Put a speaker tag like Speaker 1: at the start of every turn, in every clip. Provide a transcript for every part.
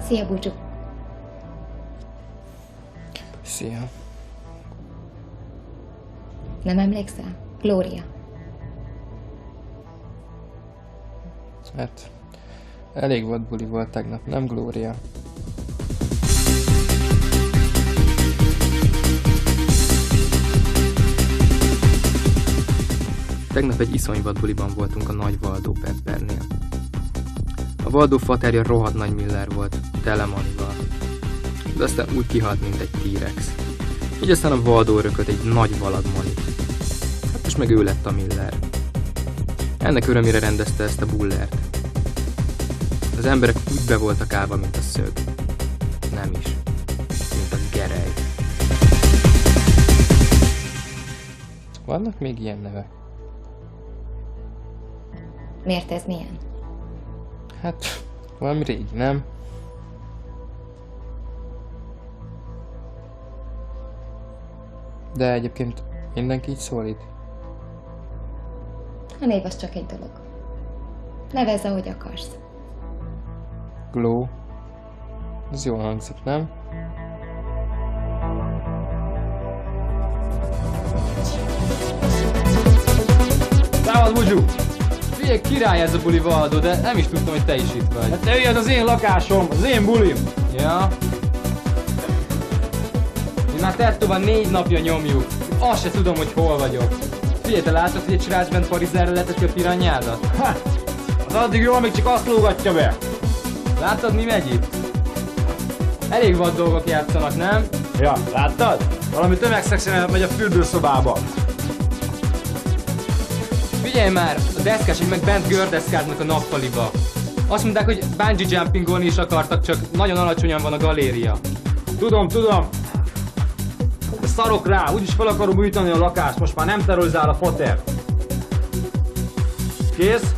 Speaker 1: Szia, Búcsú.
Speaker 2: Szia.
Speaker 1: Nem emlékszel? Glória.
Speaker 2: Hát, elég volt buli volt tegnap, nem Glória? Tegnap egy iszonyvat buliban voltunk a nagy Valdó Peppernél. A Valdó faterja rohadt nagy Miller volt, tele manival. De aztán úgy kihalt, mint egy T-rex. Így aztán a Valdó örökölt egy nagy valag manit. Hát most meg ő lett a Miller. Ennek örömére rendezte ezt a bullert. Az emberek úgy be voltak állva, mint a szög. Nem is. Mint a gerej. Vannak még ilyen nevek?
Speaker 1: Miért ez milyen?
Speaker 2: Hát, valami régi, nem? De egyébként mindenki így szólít.
Speaker 1: A név az csak egy dolog. Nevezz, ahogy akarsz.
Speaker 2: Glow. Ez jól hangzik, nem?
Speaker 3: Szávad, Búcsú!
Speaker 4: Figyelj, király ez a buli Valdó, de nem is tudtam, hogy te is itt vagy.
Speaker 3: Hát te jöjjed az én lakásom, az én bulim!
Speaker 4: Ja? Mi már tettóban 4 napja nyomjuk. Azt se tudom, hogy hol vagyok. Figyelj, te látod, hogy egy srác bent Parizerre leteti a piranyádat?
Speaker 3: Ha! Az addig jól még csak azt lógatja be!
Speaker 4: Láttad, mi megy itt? Elég vad dolgok játszanak, nem?
Speaker 3: Ja, láttad? Valami tömegszexen megy a fürdőszobába.
Speaker 4: Figyelj már, a deszkások meg bent gördeszkáznak a nappaliba. Azt mondták, hogy bungee jumpingolni is akartak, csak nagyon alacsonyan van a galéria.
Speaker 3: Tudom. De szarok rá, úgyis fel akarom újítani a lakást, most már nem terrorizál a fater. Kész?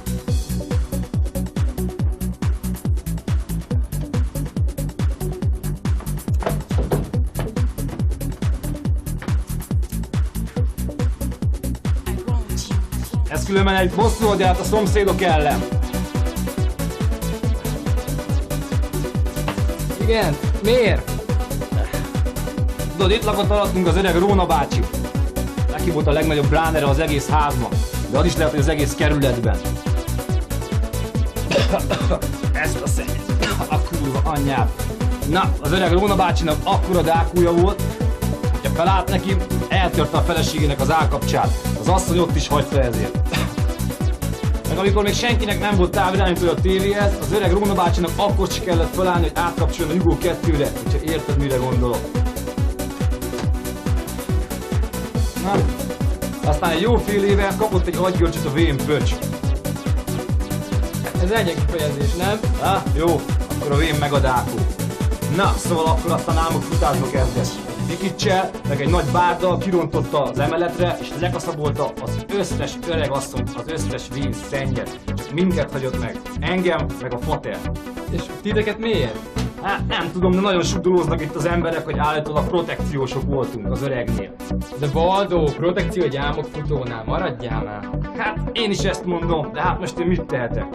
Speaker 3: Ez különben egy bosszúoldját a szomszédok ellen.
Speaker 4: Igen? Miért?
Speaker 3: Tudod, itt lakott alattunk az öreg Róna bácsi. Neki volt a legnagyobb bránere az egész házban. De az is lehet, hogy az egész kerületben. Ezt a szennyet. A kurva anyját. Na, az öreg Róna bácsinak akkora dákúja volt, hogyha felállt neki, eltörte a feleségének az állkapcsát. Az asszony ott is hagyta ezért. Meg amikor még senkinek nem volt távirányítója a tévéhez, az öreg Róna bácsinak akkor se kellett felállni, hogy átkapcsoljon a Hugo 2-re, hogyha érted, mire gondolok. Na, aztán egy jó fél éve kapott egy agygörcsöt a vén pöcs.
Speaker 4: Ez ennyi kifejezés, nem?
Speaker 3: Jó, akkor a vén meg a dákó. Na, szóval akkor aztán álmok futásba kezdett. Vikicsel, meg egy nagy bárdal kirontotta az emeletre, és lekaszabolta az összes öreg asszonyt, az összes vén szennyet. Csak minket hagyott meg. Engem, meg a fater.
Speaker 4: És titeket miért?
Speaker 3: Hát nem tudom, de nagyon sugdolóznak itt az emberek, hogy állítólag protekciósok voltunk az öregnél.
Speaker 4: De Valdó, protekció egy álmokfutónál, maradjál már.
Speaker 3: Hát én is ezt mondom, de hát most én mit tehetek?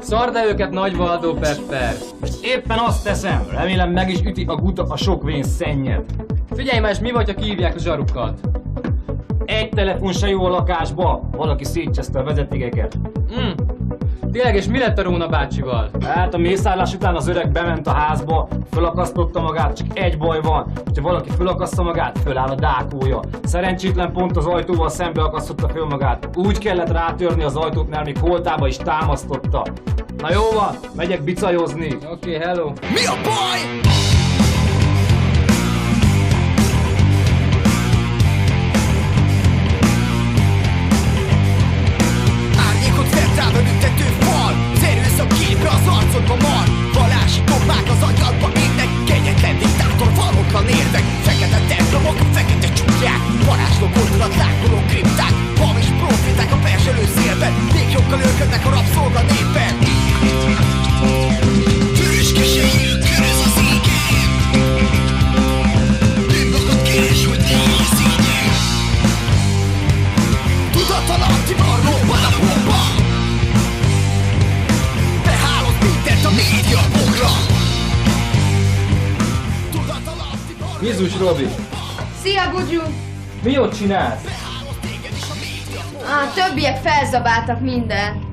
Speaker 4: Szard le őket, nagy Valdó Pepper!
Speaker 3: Most éppen azt teszem, remélem meg is üti a guta a sok vén szennyet.
Speaker 4: Figyelj már, és mi vagy, ha kihívják a zsarukat?
Speaker 3: Egy telefon se jó a lakásba, valaki szétcseszte a vezetékeket.
Speaker 4: Tényleg, és mi lett a Róna bácsival?
Speaker 3: Hát a mészárlás után az öreg bement a házba, fölakasztotta magát, csak egy baj van, hogyha valaki fölakasztja magát, föláll a dákója. Szerencsétlen pont az ajtóval szembe akasztotta föl magát, úgy kellett rátörni az ajtót, mert még holtába is támasztotta. Na jó van, megyek bicajozni.
Speaker 4: Oké, hello.
Speaker 5: Mi a baj? Büntető fal, szerűsz a képre az arcodba mar. Valási koppák az agyadba égnek, kegyetlen diktátor valóklan érvek. Fekete templomok, fekete csúlyák, varázsló oldalat, lángoló kripták. Hamis profiták a perzselő szélben, még joggal őrködnek a rabszolga népen. Tűrös kisei köröz az égen.
Speaker 3: Bugyus Robi!
Speaker 1: Szia, Bugyú!
Speaker 3: Mi ott csinálsz?
Speaker 1: A többiek felzabáltak mindent.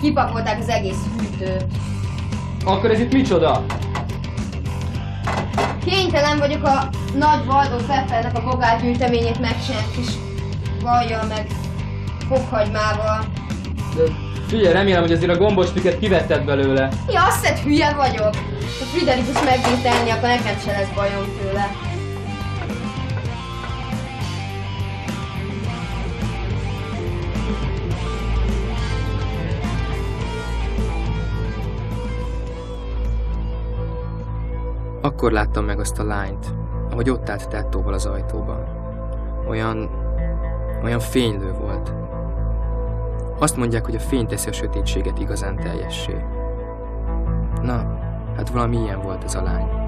Speaker 1: Kipakolták az egész hűtőt.
Speaker 3: Akkor ez itt micsoda?
Speaker 1: Kénytelen vagyok a nagy Waldorf Pfeffernek a bogárgyűjteményét megcsinálni kis vajjal meg fokhagymával.
Speaker 4: De figyelj, remélem, hogy azért a gombos kivetted belőle.
Speaker 1: Ja, azt hiszed, hülye vagyok. Ha Friderikus megvételni, akkor nekem se lesz bajom tőle.
Speaker 2: Akkor láttam meg azt a lányt, ahogy ott állt tettóval az ajtóban. Olyan fénylő volt. Azt mondják, hogy a fény teszi a sötétséget igazán teljessé. Na, hát valami ilyen volt ez a lány.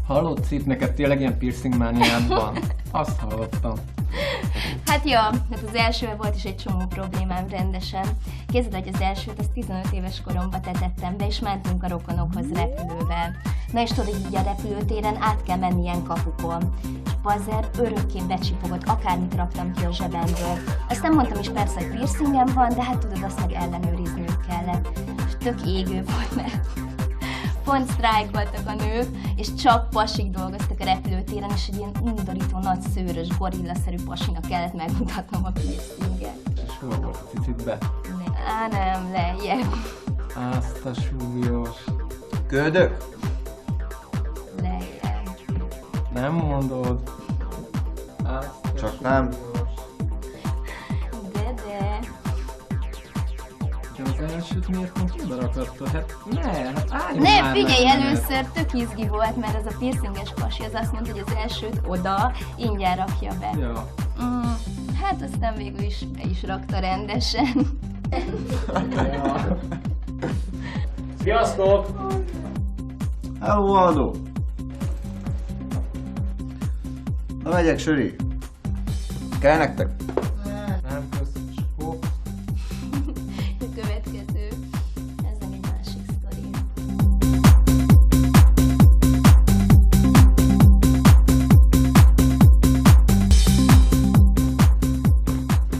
Speaker 4: Hallott, Cip, neked tényleg ilyen piercing mániád van? Azt hallottam.
Speaker 6: Hát ja, hát az elsővel volt is egy csomó problémám rendesen. Képzeld, hogy az elsőt azt 15 éves koromban tetettem be, és mentünk a rokonokhoz repülővel. Na és tudod, így a repülőtéren át kell menni ilyen kapukon. És bazzer örökké becsipogott, akármit raktam ki a zsebemből. Azt nem mondtam is persze, hogy piercingem van, de hát tudod, azt meg ellenőrizniük kellett. És tök égő volt, mert pont sztrájk voltak a nők, és csak pasik dolgoztak a repülőtéren, és egy ilyen undorító, nagy szőrös, gorillaszerű pasinak kellett megmutatnom a piercinget.
Speaker 4: És hol volt a cicitbe?
Speaker 6: Á, nem, lejjebb.
Speaker 4: Azt a súlyos.
Speaker 7: Köldök?
Speaker 6: Lejjebb.
Speaker 4: Nem mondod. Azt a
Speaker 7: Csak nem.
Speaker 6: De.
Speaker 4: Az elsőt miért pont oda rakattad? Hát ne, hát állj
Speaker 6: Nem,
Speaker 4: már
Speaker 6: figyelj,
Speaker 4: meg.
Speaker 6: először tök izgi volt, mert az a piercinges pasi az azt mondta, hogy az elsőt oda ingyen rakja be.
Speaker 4: Ja.
Speaker 6: Hát aztán végül is be is rakta rendesen.
Speaker 3: Sziasztok!
Speaker 7: Hello, Aldo! Na megyek, Söri. Kell nektek?
Speaker 4: Nem köszönöm. Hopp.
Speaker 6: A következő, ez nem egy másik sztori.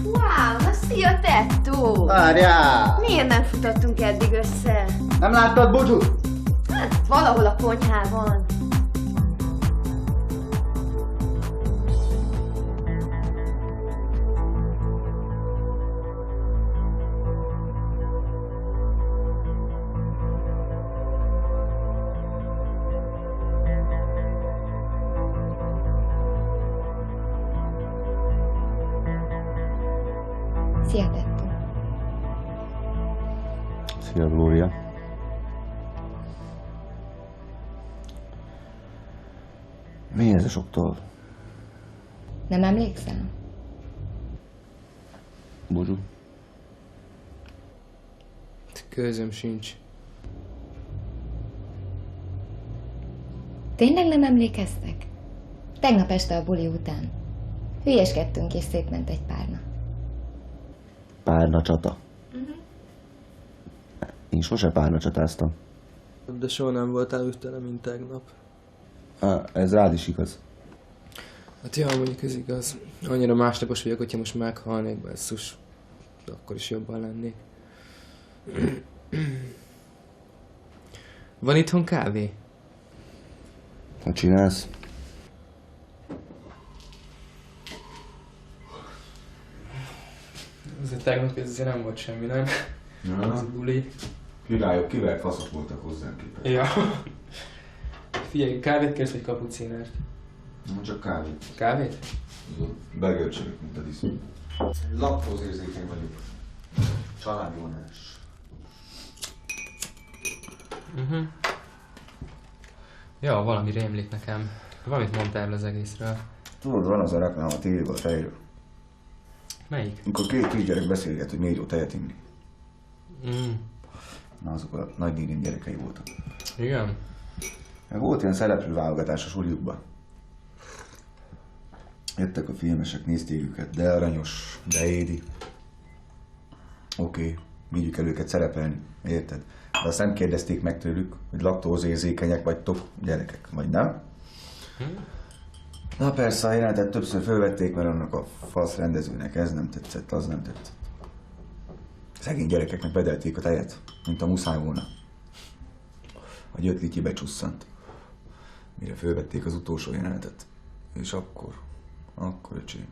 Speaker 6: Wow, na szia tettó!
Speaker 7: Várjál!
Speaker 1: Miért nem futottunk eddig össze?
Speaker 7: Nem láttad Bugyut?
Speaker 1: Hát valahol a konyhában. Szia, tettó.
Speaker 7: Szia, Glória. Mi ez a sok toll?
Speaker 1: Nem emlékszel?
Speaker 7: Buzsú?
Speaker 2: Közöm sincs.
Speaker 1: Tényleg nem emlékeztek? Tegnap este a buli után. Hülyeskedtünk és szétment egy párna.
Speaker 7: Párna csata. Én sose párna csatáztam.
Speaker 8: De soha nem voltál ügytelen, mint tegnap.
Speaker 7: Ez rád is igaz.
Speaker 2: Hát ja, mondjuk ez igaz. Annyira másnapos vagyok, hogyha most meghalnék, basszus. De akkor is jobban lennék. Van itthon kávé?
Speaker 7: Hogy csinálsz?
Speaker 2: Azért tegnap ez azért nem volt semmi, nem? Ez a buli.
Speaker 9: Királyok, kivel faszok voltak hozzánk képest.
Speaker 2: Ja. Figyelj, kávét kérsz, vagy kapucinát?
Speaker 9: Nem csak kávét.
Speaker 2: Kávét?
Speaker 9: Begölcsölök, mint a disznó. Laktózérzékeny vagyok. Családi vonás.
Speaker 4: Ja, valami rémlik nekem. Valamit mondtál erről az egészről.
Speaker 7: Tudod, van az a reklám a tévében a tejről.
Speaker 4: Melyik?
Speaker 7: Amikor két kisgyerek beszélget, hogy miért jó tejet inni. Na, azok a nagynéném gyerekei voltak.
Speaker 4: Igen?
Speaker 7: Volt ilyen szereplőválogatás a suliukban. Jöttek a filmesek, nézték őket, de aranyos, de édi. Oké, vigyük el őket szerepelni, érted? De azt nem kérdezték meg tőlük, hogy laktózérzékenyek vagytok, gyerekek, vagy nem? Na persze, a jelenetet többször fölvették, mert annak a fasz rendezőnek ez nem tetszett, az nem tetszett. Szegény gyerekeknek bedelték a tejet, mint a muszáj volna. A 5 lityi becsusszant. Mire fölvették az utolsó jelenetet. És akkor öcsém.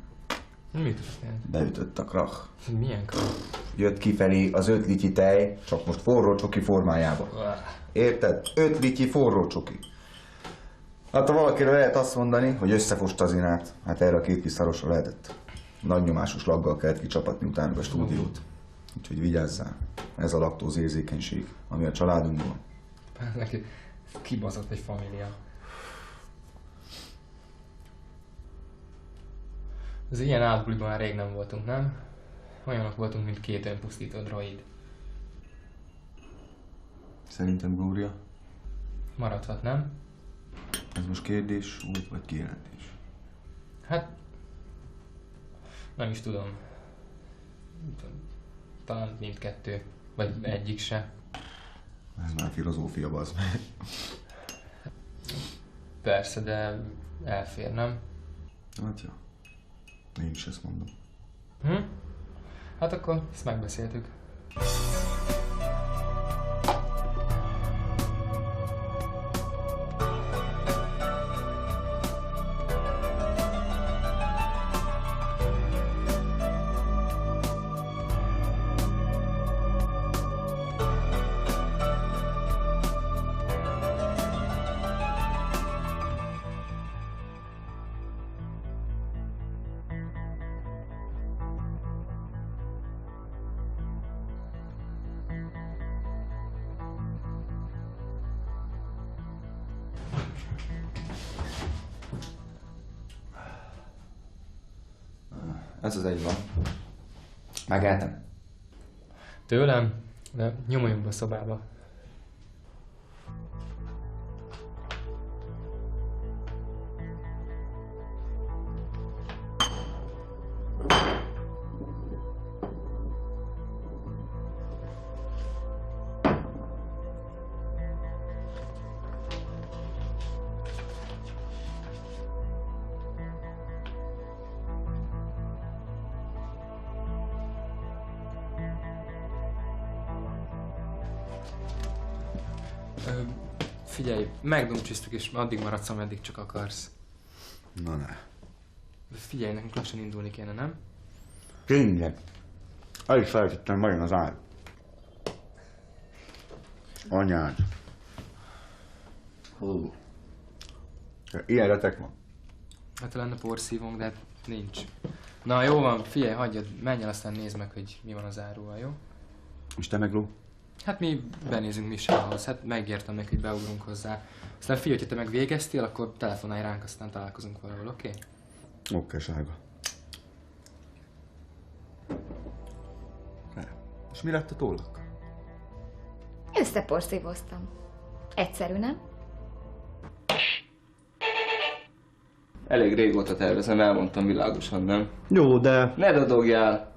Speaker 4: Mi történt?
Speaker 7: Beütött a krach.
Speaker 4: Milyen krach?
Speaker 7: Jött kifelé az 5 lityi tej, csak most forró csoki formájában. Érted? 5 lityi forró csoki. Hát ha valakiről lehet azt mondani, hogy összefosta az inát, hát erre a két kis szarosra lehetett. Nagy nyomásos laggal kellett kicsapatni utána a stúdiót. Úgyhogy vigyázzál. Ez a laktózérzékenység, ami a családunkban van.
Speaker 4: Neki kibaszott egy família. Az ilyen átbuliban már rég nem voltunk, nem? Olyanok voltunk, mint 2 önpusztító droid.
Speaker 7: Szerintem Glória,
Speaker 4: Maradhat, nem?
Speaker 7: ez most kérdés volt, vagy kijelentés?
Speaker 4: Hát... nem is tudom. Talán mindkettő. Vagy egyik se.
Speaker 7: Ez már filozófia, bazd meg.
Speaker 4: Persze, de elfér, nem?
Speaker 7: Hát ja. Én is ezt mondom.
Speaker 4: Hát akkor ezt megbeszéltük.
Speaker 7: Ez az egy van. Megeltem.
Speaker 4: Tőlem? De nyomoljunk be a szobába. Figyelj, megdumcsisztuk és addig maradsz, ameddig csak akarsz.
Speaker 7: Na ne.
Speaker 4: Figyelj, nekünk lassan indulni kéne, nem?
Speaker 7: Tényleg. El is felejtettem, vajon az áll. Anyád. Hú. Ilyen retek van.
Speaker 4: Hát lenne porszívónk, de hát nincs. Na jó van, figyelj, hagyjad, menj el, aztán nézd meg, hogy mi van az áruval, jó? És
Speaker 7: te meg, Ló?
Speaker 4: Hát mi benézünk Michellehoz, hát megértem meg, hogy beugrunk hozzá. Aztán figyelj, hogyha te meg végeztél, akkor telefonálj ránk, aztán találkozunk valahol, oké?
Speaker 7: Oké, sárga. És mi lett a tollakkal?
Speaker 10: Összeporszívoztam. Egyszerű, nem?
Speaker 2: Elég régóta tervezem, elmondtam világosan, nem?
Speaker 8: Jó, de...
Speaker 2: Ne dadogjál!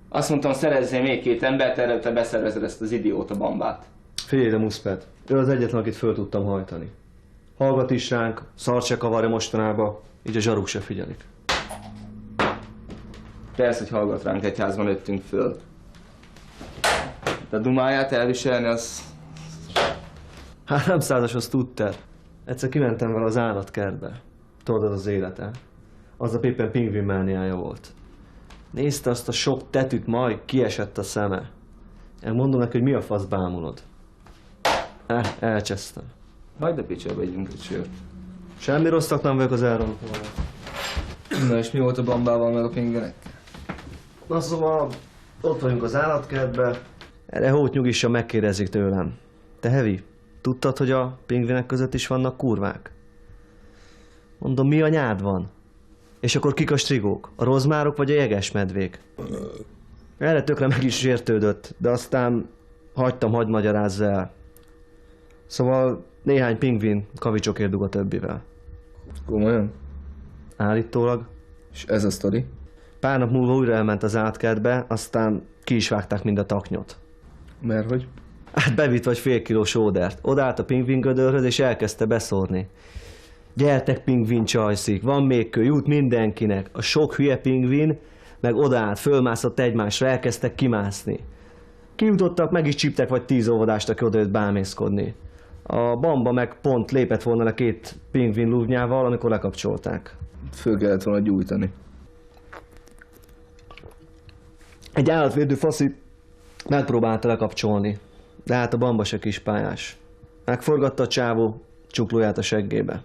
Speaker 2: Azt mondtam, szerezzél még 2 embert, erre te beszervezed ezt az idióta bambát.
Speaker 8: Figyelj, de Muszpet. Ő az egyetlen, akit föl tudtam hajtani. Hallgat is ránk, szart se kavarja mostanában, így a zsaruk se figyelik.
Speaker 2: Persze, hogy hallgat ránk, egy házban nőttünk föl. De a dumáját elviselni, az...
Speaker 8: 300-as tudtál. Egyszer kimentem vele az állatkertbe. Tudod, az élete. Aznap éppen pingvinmániája volt. Nézte azt a sok tetűt, majd kiesett a szeme. Elmondom neki, hogy mi a fasz bámulod. Elcsesztem.
Speaker 2: Hagyd a picsába együnk egy sört.
Speaker 8: Semmi rosszat nem vagyok az elrontól.
Speaker 2: Na és mi volt a bambával meg a pingvinekkel?
Speaker 8: Na szóval, ott vagyunk az állatkertben. Erre hót nyugissa megkérdezik tőlem. Te Heavy, tudtad, hogy a pingvinek között is vannak kurvák? Mondom, mi a nyád van? És akkor kik a strigók? A rozmárok vagy a jegesmedvék? Erre tökre meg is sértődött, de aztán hagytam, hadd magyarázza el. Szóval néhány pingvin kavicsokért dug a többivel.
Speaker 2: Komolyan?
Speaker 8: Állítólag.
Speaker 2: És ez a sztori?
Speaker 8: Pár nap múlva újra elment az átkertbe, aztán ki is vágták mind a taknyot.
Speaker 2: Mert hogy?
Speaker 8: Hát bevitt vagy fél kilós ódert. Odállt a pingvingödörhöz és elkezdte beszórni. Gyertek pingvin csajszik, van még kő, jut mindenkinek. A sok hülye pingvin meg odaállt, fölmászott egymásra, elkezdtek kimászni. Kijutottak, meg is csíptek vagy 10 óvodást, aki odajött bámészkodni. A Bamba meg pont lépett volna le 2 pingvin lúvnyával, amikor lekapcsolták.
Speaker 2: Föl kellett volna gyújtani.
Speaker 8: Egy állatvédő faszi megpróbálta lekapcsolni, de hát a Bamba se kis pályás. Megforgatta a csávó csuklóját a seggébe.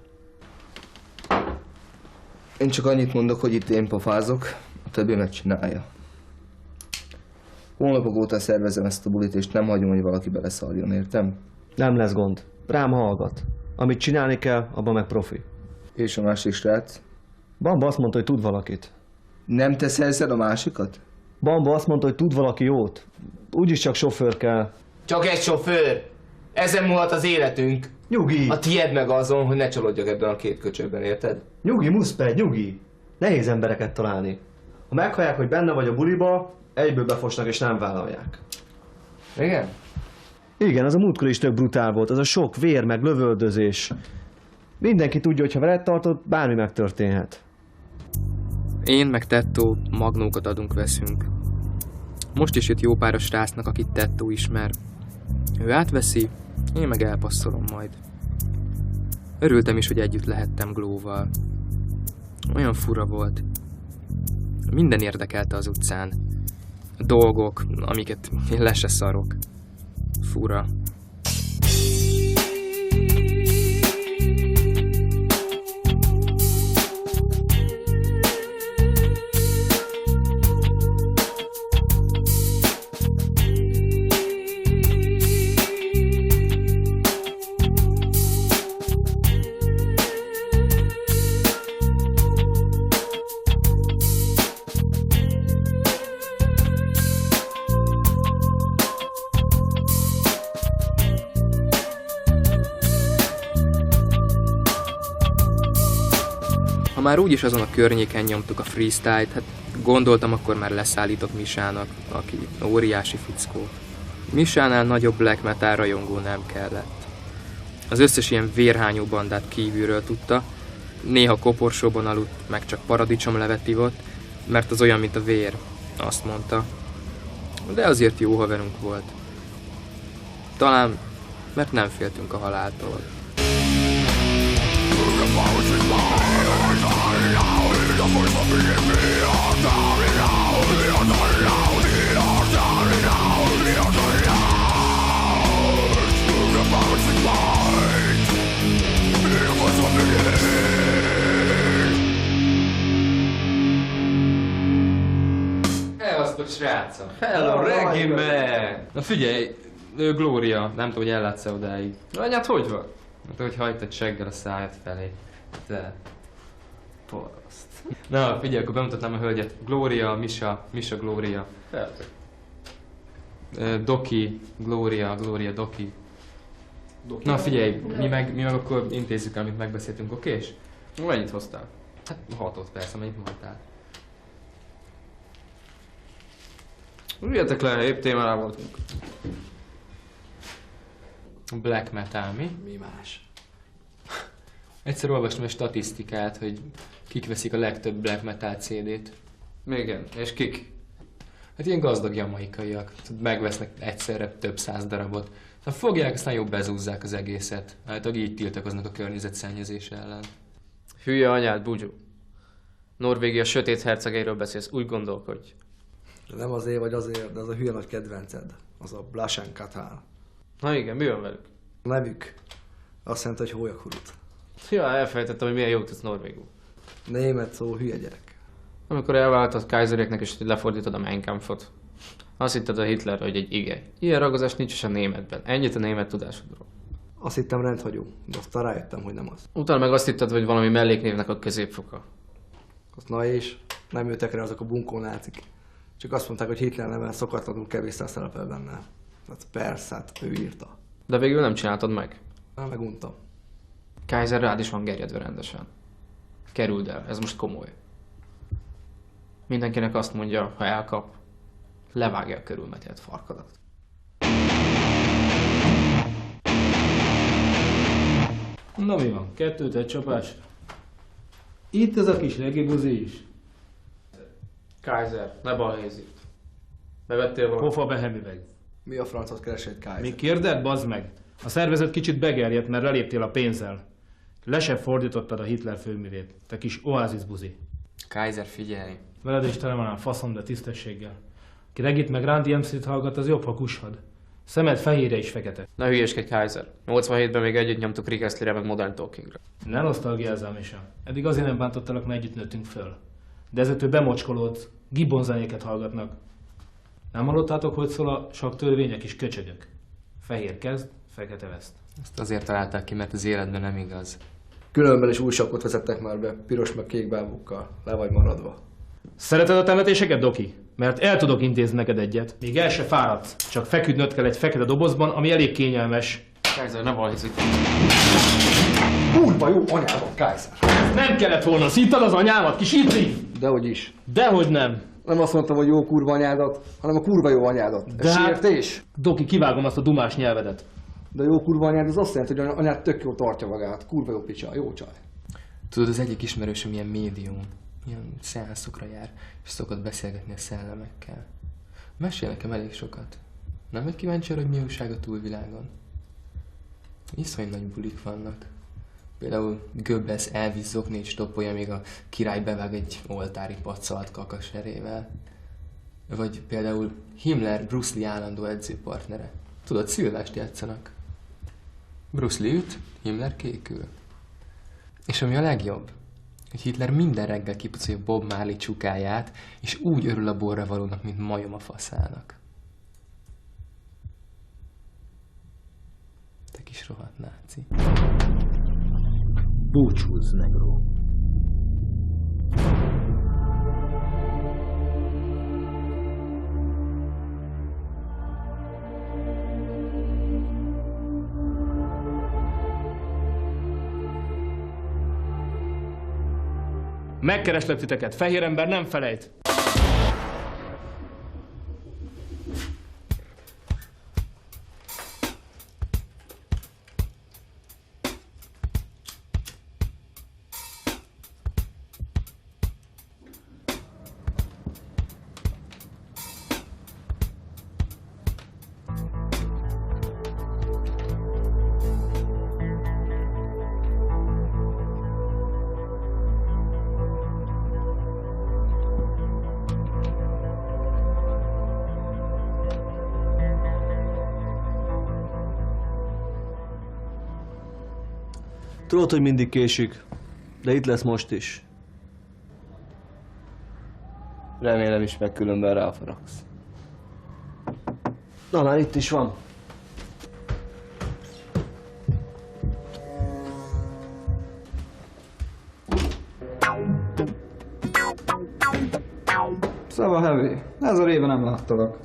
Speaker 2: Én csak annyit mondok, hogy itt én pofázok, a többi megcsinálja. Hónapok óta szervezem ezt a bulit, és nem hagyom, hogy valaki beleszarjon, értem?
Speaker 8: Nem lesz gond. Rám hallgat. Amit csinálni kell, abban meg profi.
Speaker 2: És a másik srác?
Speaker 8: Bamba azt mondta, hogy tud valakit.
Speaker 2: Nem te szerzed a másikat?
Speaker 8: Bamba azt mondta, hogy tud valaki jót. Úgyis csak sofőr kell.
Speaker 11: Csak egy sofőr! Ezen múlhat az életünk.
Speaker 8: Nyugi!
Speaker 11: A tied meg azon, hogy ne csalódjak ebben a 2 köcsögben, érted?
Speaker 8: Nyugi, muszpej, nyugi! Nehéz embereket találni. Ha meghallják, hogy benne vagy a buliba, egyből befosnak és nem vállalják.
Speaker 11: Igen?
Speaker 8: Igen, az a múltkor is tök brutál volt. Az a sok vér meg lövöldözés. Mindenki tudja, hogy ha veled tartod, bármi megtörténhet.
Speaker 2: Én meg Tettó magnókat adunk-veszünk. Most is jött jó pár a srácnak, akit Tettó ismer. Ő átveszi, én meg elpasszolom majd. Örültem is, hogy együtt lehettem Glóval. Olyan fura volt. Minden érdekelte az utcán. Dolgok, amiket én le se szarok. Fura. Ha már úgyis azon a környéken nyomtuk a freestyle-t, hát gondoltam, akkor már leszállítok Misának, aki óriási fickó. Misánál nagyobb black metal rajongó nem kellett. Az összes ilyen vérhányó bandát kívülről tudta, néha koporsóban aludt, meg csak paradicsomlevet ivott, mert az olyan, mint a vér, azt mondta. De azért jó haverunk volt. Talán, mert nem féltünk a haláltól.
Speaker 4: Elhasztok, srácom!
Speaker 3: Hello, Reggie man!
Speaker 4: Na figyelj, Glória, nem tudom, hogy ellátsz-e odáig.
Speaker 3: Anyád hogy van?
Speaker 4: Hát, hogy hajtad seggel a szájad felé. Te.
Speaker 3: Paraszt.
Speaker 4: Na, figyelj, akkor bemutatnám a hölgyet. Glória, Misha Glória.
Speaker 3: Persze.
Speaker 4: Doki, Glória, Doki. Na figyelj, mi meg akkor intézzük, amit megbeszéltünk, okés?
Speaker 3: Mennyit hoztál?
Speaker 4: Hát 6-ot persze, mennyit mondtál.
Speaker 3: Üljetek le, épp témánál voltunk.
Speaker 4: Black metal, mi?
Speaker 3: Mi más?
Speaker 4: Egyszer olvastam egy statisztikát, hogy kik veszik a legtöbb black metal CD-t.
Speaker 3: Igen, és kik?
Speaker 4: Hát ilyen gazdag jamaikaiak. Megvesznek egyszerre több 100 darabot. Aztán fogják, aztán jobb bezúzzák az egészet. Hát így tiltakoznak a környezetszennyezés ellen.
Speaker 11: Hülye anyád, Bugyú. Norvégia sötét hercegeiről beszélsz, úgy gondolkodj.
Speaker 12: Nem azért vagy azért, de az a hülye nagy kedvenced. Az a Blasen Katál.
Speaker 11: Na igen, mi van velük?
Speaker 12: A nevük azt jelenti, hogy hólyakurut.
Speaker 11: Ja, elfelejtettem, hogy milyen jót tudsz norvégul.
Speaker 12: Német szó, hülye gyerek.
Speaker 11: Amikor elváltad Kaiseréknek és lefordítod a Mein Kampfot. Azt hitted a Hitler, hogy egy igej. Ilyen ragozás nincs is a németben. Ennyit a német tudásodról.
Speaker 12: Azt hittem rendhagyó, de aztán rájöttem, hogy nem az.
Speaker 11: Utána meg azt hitted, hogy valami melléknévnek a középfoka.
Speaker 12: Azt na és nem ültek rá azok a bunkó nácik. Csak azt mondták, hogy Hitler neve szokatlanul kevésszer szerepel benne. Hát persze, hát ő írta.
Speaker 11: De végül nem csináltad meg.
Speaker 12: Nem, meguntam.
Speaker 11: Kaiser rád is van gerjedve rendesen. Kerüld el, ez most komoly. Mindenkinek azt mondja, ha elkap, levágja a körülmetélt farkadat.
Speaker 13: Na mi van? 2 egy csapásra. Itt ez a kis regibuzi is.
Speaker 11: Kaiser, ne balhézz itt. Bevettél valamit?
Speaker 13: Pofa behemüveg.
Speaker 12: Mi a francot keres egy Kaiser?
Speaker 13: Mi kérded, bazd meg? A szervezet kicsit begerjedt, mert reléptél a pénzzel. Le sem fordítottad a Hitler főművét. Te kis oázisbuzi.
Speaker 4: Kaiser, figyelj!
Speaker 13: Veled is tele van a faszom, de tisztességgel. Ki regit meg Run DMC-t hallgat, az jobb, ha kushad. Szemed fehérre is fekete.
Speaker 11: Ne hülyéskedj, Kaiser. 87-ben még együtt nyomtuk Rick Astley-re meg Modern Talkingra.
Speaker 13: Ne nosztalgiázzál, Misa. Eddig azért nem bántottalak, mert együtt nőttünk föl. De ezzel bemocskolódsz, Gibbon zenéket hallgatnak. Nem hallottátok, hogy szól a sok törvények is köcsögök? Fehér kezd, fekete veszt.
Speaker 4: Ezt azért találták ki, mert az életben nem igaz.
Speaker 12: Különben is új sakkot vezettek már be, piros meg kék bábukkal. Le vagy maradva.
Speaker 13: Szereted a temetéseket, Doki? Mert el tudok intézni neked egyet. Még el se fáradsz, csak feküdnöd kell egy fekete dobozban, ami elég kényelmes.
Speaker 11: Kaiser, ne balhézz itt.
Speaker 12: Kurva jó anyádat, Kaiser!
Speaker 13: Nem kellett volna, szíttad az anyámat, kis idli!
Speaker 12: Dehogy is.
Speaker 13: Dehogy nem.
Speaker 12: Nem azt mondtam, hogy jó kurva anyádat, hanem a kurva jó anyádat.
Speaker 13: De
Speaker 12: Ez
Speaker 13: hát...
Speaker 12: sértés?
Speaker 13: Doki, kivágom azt a dumás nyelvedet.
Speaker 12: De jó kurva anyád az azt jelenti, hogy anyád tök jól tartja magát. Kurva jó picsa, jó csaj.
Speaker 4: Tudod, az egyik ismerősöm ilyen médium, ilyen szeánszokra jár, és szokott beszélgetni a szellemekkel. Mesél nekem elég sokat. Nem vagy kíváncsi arra, hogy mi újság a túlvilágon? Iszony nagy bulik vannak. Például Goebbels Elvis zoknét stoppolja, még a király bevág egy oltári pacalt kakaserével. Vagy például Himmler Bruce Lee állandó edzőpartnere. Tudod, szilvást játszanak. Bruce Lee üt, Himmler kékül. És ami a legjobb, hogy Hitler minden reggel kipucolja Bob Marley csukáját, és úgy örül a borra valónak, mint majom a faszának. Te kis rohadt náci.
Speaker 13: Búcsúzz, negró. Megkereslek titeket, fehér ember nem felejt.
Speaker 8: Tudod, hogy mindig késik, de itt lesz most is.
Speaker 14: Remélem is, meg különben ráfaragsz.
Speaker 8: Na, már itt is van.
Speaker 15: Szava Heavy, ez a réve nem láttalak.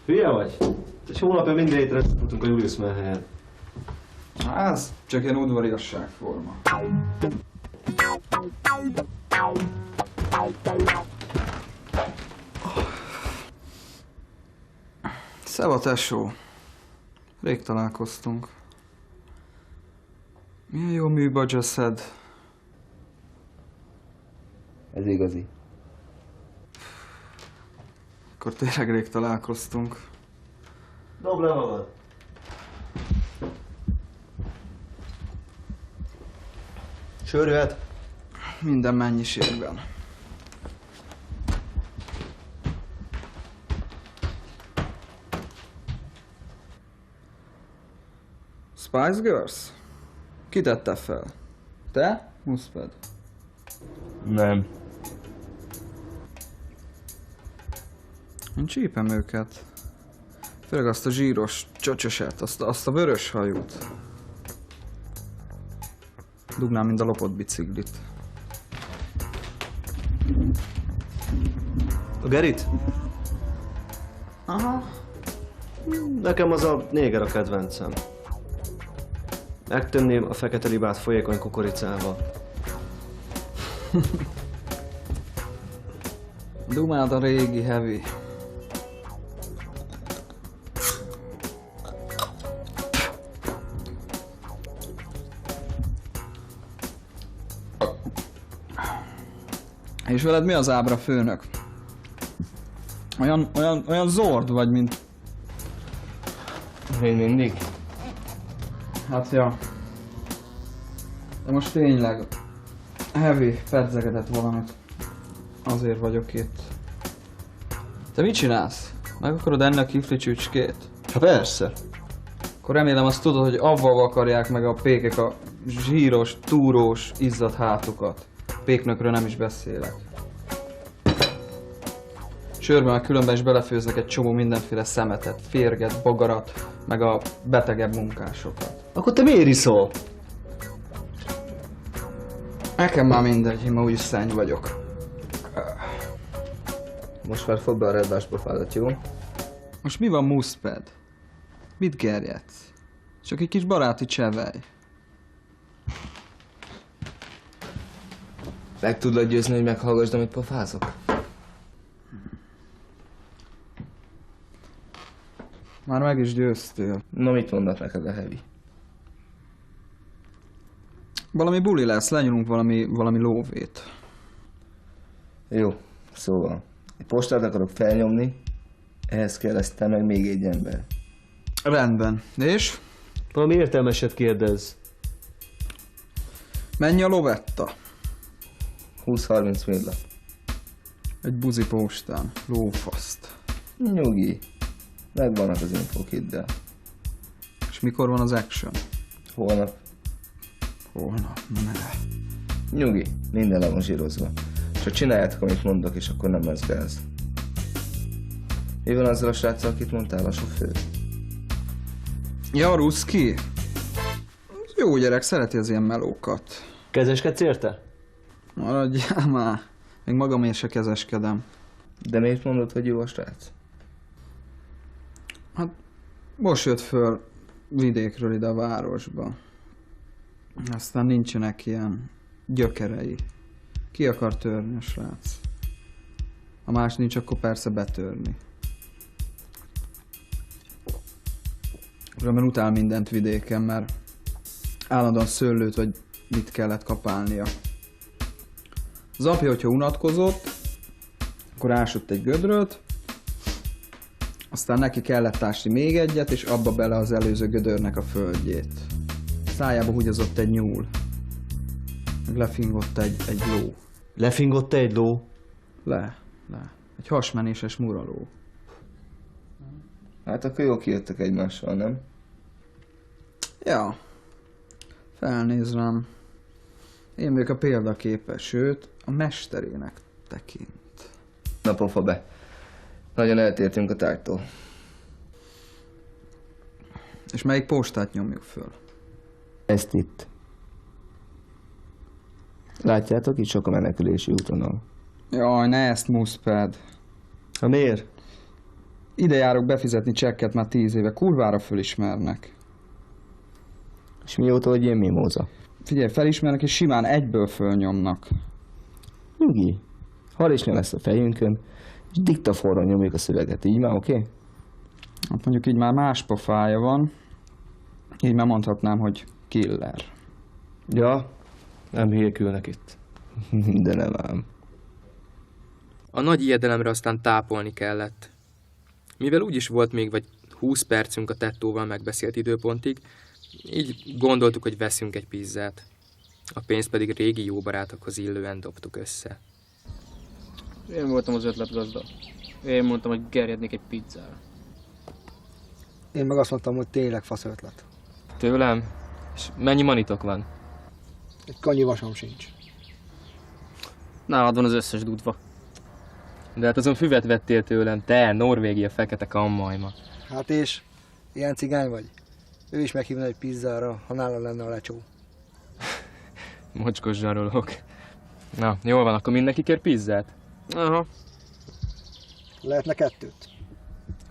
Speaker 8: Hülye vagy? Egy hónapja minden hétre futunk a Julius Melhelyen.
Speaker 15: Ez csak ilyen udvariasságforma. Szeva tesó. Rég találkoztunk. Milyen jó műbadzsaszed.
Speaker 14: Ez igazi.
Speaker 15: Akkor tényleg rég találkoztunk.
Speaker 8: Dobd le magad. Sörjöhet?
Speaker 15: Minden mennyiségben. Spice Girls? Ki tette fel? Te? Muszped?
Speaker 14: Nem.
Speaker 15: Én csípem őket. Főleg azt a zsíros csöcsöset, azt a vörös hajút. Dugnám, mint a lopott biciklit.
Speaker 8: A Gerit?
Speaker 15: Aha.
Speaker 8: Nekem az a néger a kedvencem. Megtönném a fekete libát folyékony kukoricával.
Speaker 15: Dumád a régi heavy. És veled mi az ábra, főnök? Olyan zord vagy, mint...
Speaker 14: Én mindig?
Speaker 15: Hát ja. De most tényleg heavy pedzegetett valamit. Azért vagyok itt. Te mit csinálsz? Meg akarod enni a kifli csücskét?
Speaker 8: Ha persze.
Speaker 15: Akkor remélem azt tudod, hogy avval vakarják meg a pékek a zsíros, túrós, izzadt hátukat. Péknökről nem is beszélek. Sörben meg különben is belefőznek egy csomó mindenféle szemetet, férget, bogarat, meg a betegebb munkásokat.
Speaker 8: Akkor te miért iszol?
Speaker 15: Nekem már mindegy, én ma úgyis szenny vagyok.
Speaker 14: Most már fogd be a redbás pofádat, jó?
Speaker 15: Most mi van, Muszped? Mit gerjedsz? Csak egy kis baráti csevej.
Speaker 14: Meg tudlak győzni, hogy meghallgassd, amit pofázok?
Speaker 15: Már meg is győztél.
Speaker 14: Na, mit mondnak neked a heavy?
Speaker 15: Valami buli lesz, lenyomunk valami lóvét.
Speaker 14: Jó, szóval. Egy postát akarok felnyomni, ehhez kell aztán meg még egy ember.
Speaker 15: Rendben. És?
Speaker 8: Valami értelmeset kérdez.
Speaker 15: Mennyi a lovetta?
Speaker 14: 20-30 mérla.
Speaker 15: Egy buzi postán. Lófaszt.
Speaker 14: Nyugi. Megvannak az infók, hidd el.
Speaker 15: És mikor van az action?
Speaker 14: Holnap.
Speaker 15: Holnap, ne.
Speaker 14: Nyugi, minden le van zsírozva. Csak csináljátok, amit mondok, és akkor nem lesz gáz. Mi van azzal a sráccal, akit mondtál, a sofőr?
Speaker 15: Ja, Ruszki? Jó gyerek, szereti az ilyen melókat.
Speaker 8: Kezeskedsz érte?
Speaker 15: Maradjál már. Még magamért se kezeskedem.
Speaker 14: De miért mondod, hogy jó a srác?
Speaker 15: Hát, most jött föl vidékről ide a városba. Aztán nincsenek ilyen gyökerei. Ki akar törni a srác? Ha más nincs, akkor persze betörni. Különben utál mindent vidéken, mert állandóan szőlőt vagy mit kellett kapálnia. Az apja, hogyha unatkozott, akkor ásott egy gödröt, aztán neki kellett ásni még egyet, és abba bele az előző gödörnek a földjét. Szájába húgyozott egy nyúl. Meg lefingott egy ló.
Speaker 8: Lefingott egy ló?
Speaker 15: Le. Egy hasmenéses muraló.
Speaker 14: Hát akkor jó kijöttek egymással, nem?
Speaker 15: Ja. Felnéz rám. Én vagyok a példaképe, sőt, a mesterének tekint.
Speaker 14: Na pofa be. Nagyon eltértünk a tárgytól.
Speaker 15: És melyik postát nyomjuk föl?
Speaker 14: Ezt itt. Látjátok, itt sok a menekülési útvonal.
Speaker 15: Jaj, ne ezt, Muszped.
Speaker 8: Ha miért?
Speaker 15: Ide járok befizetni csekket már 10 éve, kurvára fölismernek.
Speaker 14: És mióta, hogy ilyen mimóza?
Speaker 15: Figyelj, felismernek és simán egyből fölnyomnak.
Speaker 14: Nyugi. Harisnya lesz a fejünkön, és diktafonon nyomjuk a szöveget, így már oké? Okay?
Speaker 15: Hát mondjuk így már más pofája van. Így már mondhatnám, hogy killer.
Speaker 8: Ja, nem hírkülnek itt.
Speaker 14: De nem ám.
Speaker 2: A nagy ijedelemre aztán tápolni kellett. Mivel úgyis volt még vagy 20 percünk a tettóval megbeszélt időpontig, így gondoltuk, hogy veszünk egy pizzát. A pénzt pedig régi jó barátokhoz illően dobtuk össze.
Speaker 11: Én voltam az ötletgazda. Én mondtam, hogy gerjednék egy pizzára.
Speaker 12: Én meg azt mondtam, hogy tényleg fasz ötlet.
Speaker 11: Tőlem? És mennyi manitok van?
Speaker 12: Egy kanyi vasom sincs.
Speaker 11: Nálad van az összes dudva.
Speaker 2: De hát azon füvet vettél tőlem, te, Norvégia fekete kammajma.
Speaker 12: Hát és? Ilyen cigány vagy? Ő is meghívna egy pizzára, ha nála lenne a lecsó.
Speaker 2: Mocskos zsarolok. Na, jól van, akkor mindenki kér pizzát?
Speaker 12: Aha. Lehetne 2.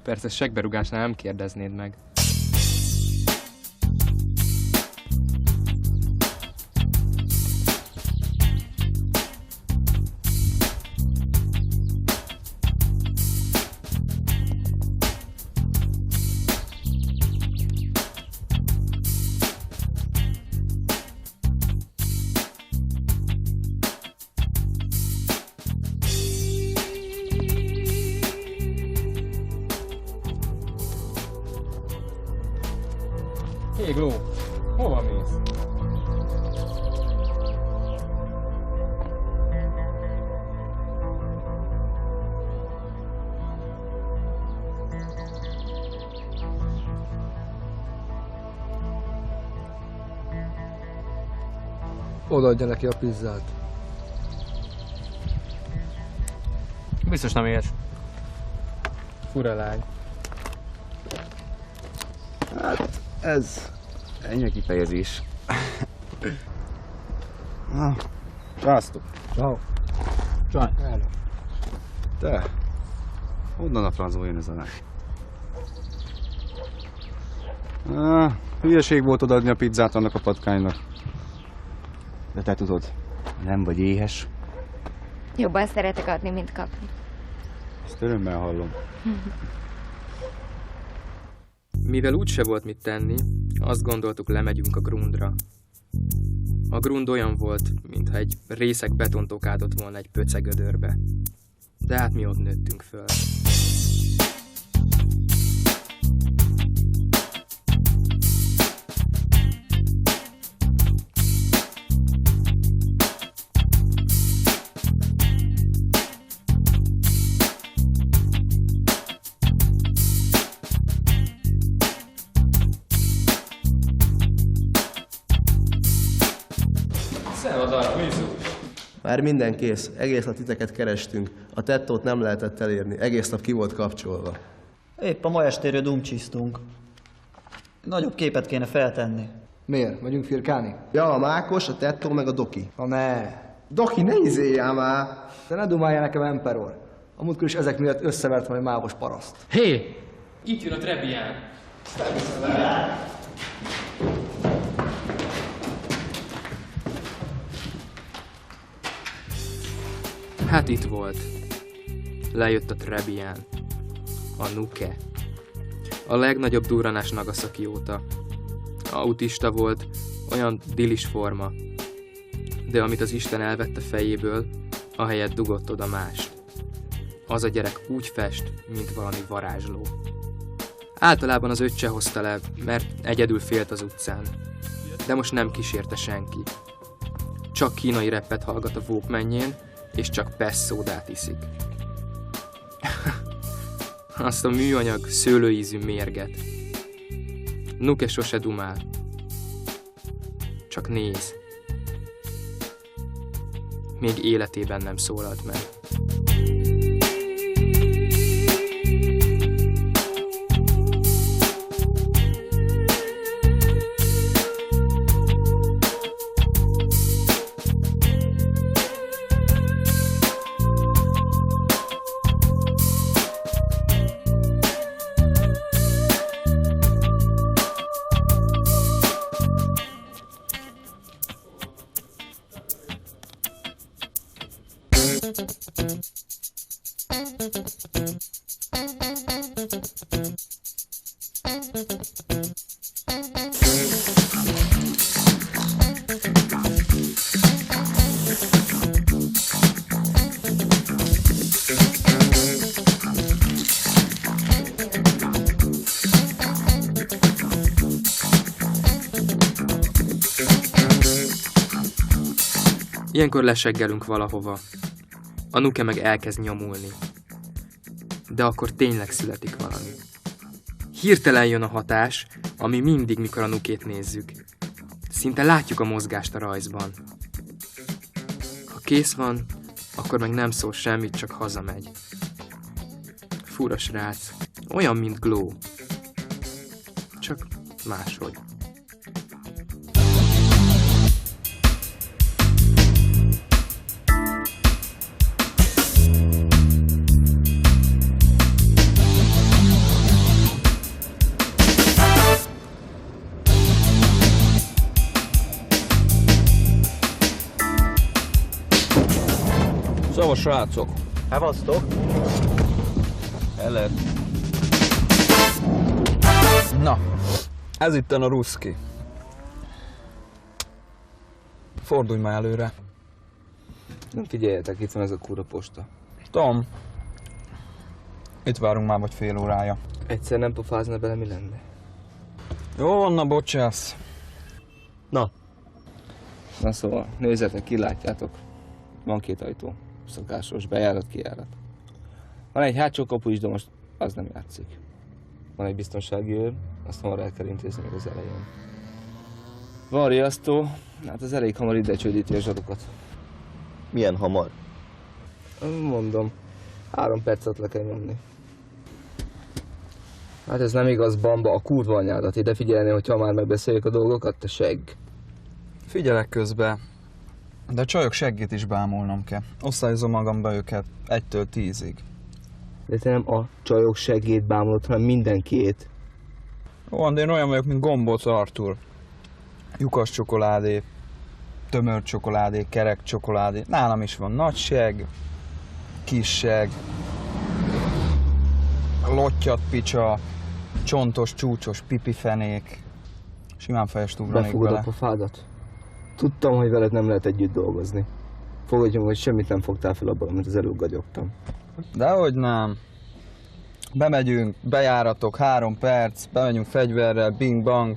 Speaker 2: Persze, segberugásnál nem kérdeznéd meg. Hé, Gló, hova mész?
Speaker 12: Odaadja neki a pizzát.
Speaker 11: Biztos nem ilyes.
Speaker 2: Fura lány.
Speaker 16: Hát, ez ennyi kifejezés. Sziasztok!
Speaker 12: Ciao.
Speaker 16: Csaj. Te, honnan a francból jön ez a lány? Hülyeség volt odaadni a pizzát annak a patkánynak. De te tudod, nem vagy éhes.
Speaker 10: Jobban szeretek adni, mint kapni.
Speaker 16: Ezt örömmel hallom.
Speaker 2: Mivel úgyse volt mit tenni, azt gondoltuk, lemegyünk a grundra. A grund olyan volt, mintha egy részeg betontok áldott volna egy pöcegödörbe. De hát mi ott nőttünk föl.
Speaker 17: Már minden kész, egész nap titeket kerestünk. A tettót nem lehetett elérni, egész nap ki volt kapcsolva.
Speaker 18: Épp a ma estéről dumcsisztunk. Nagyobb képet kéne feltenni.
Speaker 12: Miért? Megyünk firkálni?
Speaker 17: Ja, a Mákos, a tettó meg a Doki.
Speaker 12: Ha ne.
Speaker 17: Doki, ne izéljál már!
Speaker 12: De ne dumáljál nekem, Emperor. A múltkor is ezek miatt összevert majd mávos paraszt.
Speaker 2: Hé! Itt jön a Trebián! Hát itt volt. Lejött a Trebián. A Nuke. A legnagyobb durranás Nagasaki óta. Autista volt, olyan dilis forma. De amit az Isten elvette fejéből, ahelyett dugott oda mást. Az a gyerek úgy fest, mint valami varázsló. Általában az öccse hozta le, mert egyedül félt az utcán. De most nem kísérte senki. Csak kínai rappet hallgat a Walkmanjén, és csak PES szódát iszik. Azt a műanyag, szőlőízű mérget. Nuke sose dumál. Csak néz. Még életében nem szólalt meg. Ilyenkor leseggelünk valahova. A Nuke meg elkezd nyomulni. De akkor tényleg születik valami. Hirtelen jön a hatás, ami mindig, mikor a Nukét nézzük. Szinte látjuk a mozgást a rajzban. Ha kész van, akkor meg nem szól semmit, csak hazamegy. Fura srác. Olyan, mint Glow. Csak máshogy.
Speaker 15: Szóval srácok!
Speaker 17: Hevasztok!
Speaker 15: Eller. Na, ez itten a ruszki. Fordulj már előre.
Speaker 14: Nem figyeljetek, itt van ez a kurva posta.
Speaker 15: Tom, itt várunk már vagy fél órája.
Speaker 14: Egyszer nem pofázna bele, mi lenne?
Speaker 15: Jó van, na bocsász.
Speaker 14: Na szóval, nézzetek, ki látjátok. Van 2 ajtó. Szokásos, bejárat, kijárat. Van egy hátsó kapu is, de most az nem játszik. Van egy biztonsági őr, azt hamar el kell intézni meg az elején. Van riasztó, hát az elég hamar ide csődíti a zsarokat.
Speaker 17: Milyen hamar?
Speaker 14: Mondom, 3 percet le kell nyomni. Hát ez nem igaz, Bamba, a kurva anyádat. Ide figyelni, hogyha már megbeszéljük a dolgokat, te segg.
Speaker 15: Figyelek közben. De a csajok seggét is bámulnom kell. Osztályozom magamba őket 1-től 10-ig.
Speaker 14: De te nem a csajok seggét bámulod, hanem mindenkét.
Speaker 15: Jó, de én olyan vagyok, mint Gombóc Artur. Lyukas csokoládé, tömör csokoládé, kerek csokoládé. Nálam is van nagy segg, kis segg, lottyat picsa, csontos, csúcsos pipifenék. Simán fejest ugranék
Speaker 14: Befogod
Speaker 15: bele.
Speaker 14: a pofádat? Tudtam, hogy veled nem lehet együtt dolgozni. Fogadjunk, hogy semmit nem fogtál fel abban, amit az előbb gagyogtam.
Speaker 15: Dehogy nem. Bemegyünk, bejáratok, 3 perc, bemegyünk fegyverrel, bing bang,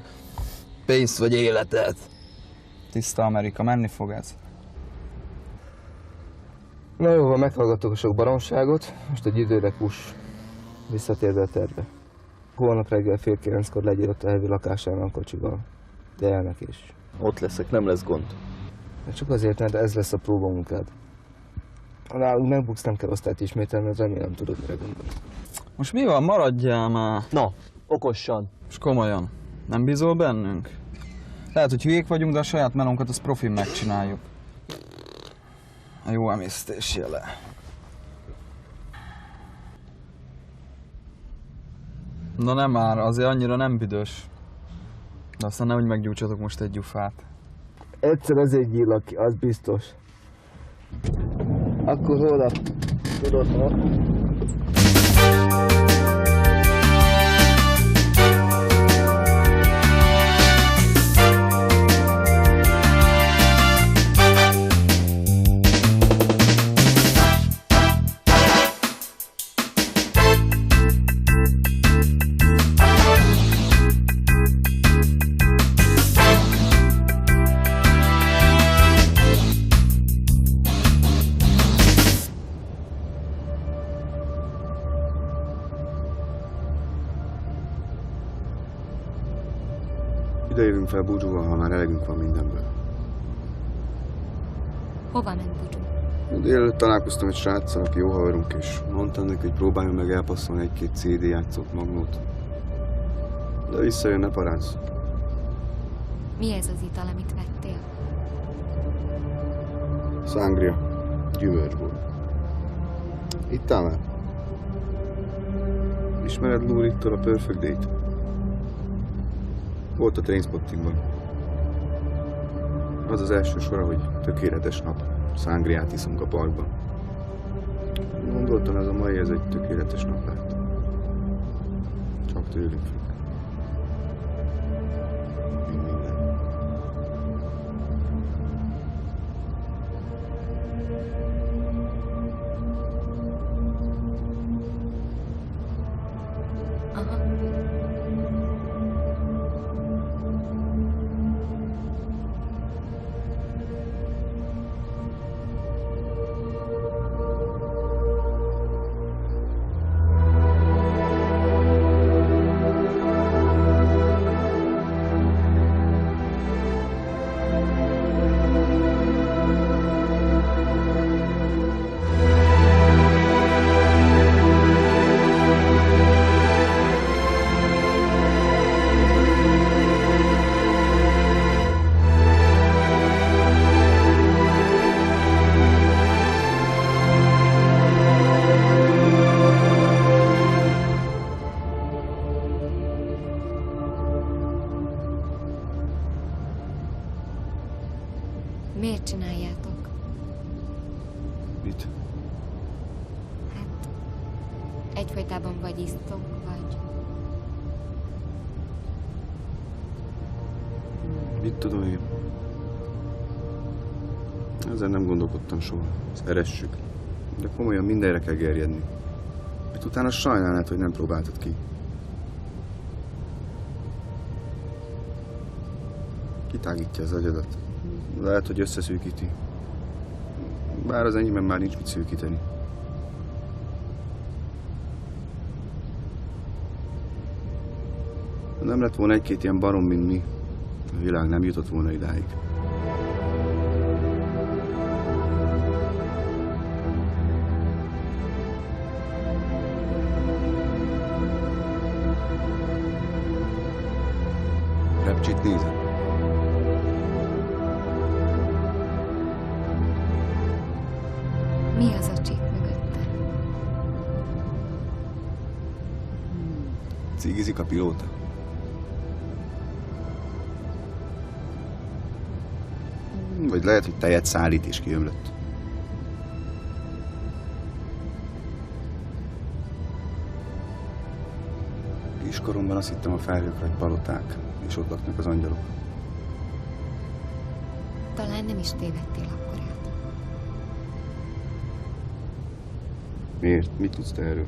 Speaker 15: pénzt vagy életet. Tiszta Amerika, menni fog ez?
Speaker 14: Na jó, van, meghallgattuk a sok baromságot, most egy időre kus. Visszatérve a tervbe. Holnap reggel 8:30-kor legyél ott a Heavy lakásán a kocsival. De elnek is.
Speaker 17: Ott leszek, nem lesz gond.
Speaker 14: De csak azért, mert ez lesz a próbamunkád. Ha nálunk megbuksz, nem kell osztályt ismételni, remélem tudod, mire gondolni.
Speaker 15: Most mi van? Maradjál már!
Speaker 17: Na, okossan!
Speaker 15: És komolyan, nem bízol bennünk? Lehet, hogy hülyék vagyunk, de a saját melónkat azt profin megcsináljuk. A jó emésztés jele. Na nem már, azért annyira nem büdös. De aztán nehogy meggyújtsatok most egy gyufát.
Speaker 14: Egyszer azért gyílak ki, az biztos. Akkor holnap tudod, ha?
Speaker 9: Ide jövünk fel Búcsúval, ha már elegünk van mindenből.
Speaker 10: Hova ment Budzsú?
Speaker 9: Délelőtt találkoztam egy sráccal, aki jó haverunk, és mondtam neki, hogy próbáljon meg elpasszolni 1-2 CD játszót, magnót. De visszajön, ne parázz.
Speaker 10: Mi ez az ital, amit vettél?
Speaker 9: Sangria. Gyümölcsből. Ittál már? Ismered Lurittól a Perfect Date? Volt a Trainspottingban. Az az első sora, hogy tökéletes nap. Sangriát iszunk a parkban. Gondoltam, ez a mai, ez egy tökéletes nap lehet. Csak tőlünk függ. Mint minden.
Speaker 10: Miért csináljátok?
Speaker 9: Mit?
Speaker 10: Hát, egyfolytában vagy isztok, vagy...
Speaker 9: Mit tudom én? Ezen nem gondolkodtam soha. Szeressük. De komolyan mindenre kell gerjedni. Mert utána sajnálnád, hogy nem próbáltad ki. Kitágítja az agyadat. Lehet, hogy összeszűkíti. Bár az enyémben már nincs mit szűkíteni. Ha nem lett volna egy-két ilyen barom, mint mi, a világ nem jutott volna idáig. Repcsit nézed?
Speaker 10: Mi az a csík mögötte?
Speaker 9: Cigizik a pilóta. Vagy lehet, hogy tejet szállít és kiömlött. Kiskoromban azt hittem, a felhők vagy paloták, és ott laknak az angyalok.
Speaker 10: Talán nem is tévedtél akkorát.
Speaker 9: Miért? Mit tudsz te erről?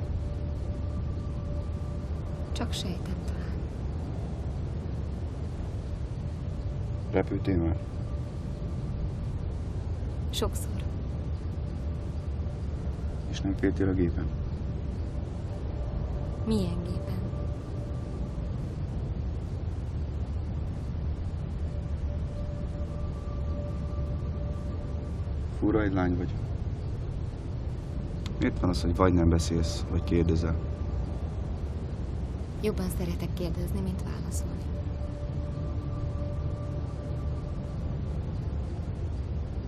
Speaker 10: Csak sejtem talán.
Speaker 9: Repültél már?
Speaker 10: Sokszor.
Speaker 9: És nem féltél a gépen?
Speaker 10: Milyen gépen?
Speaker 9: Fura egy lány vagy. Miért van az, hogy vagy nem beszélsz, vagy kérdezel?
Speaker 10: Jobban szeretek kérdezni, mint válaszolni.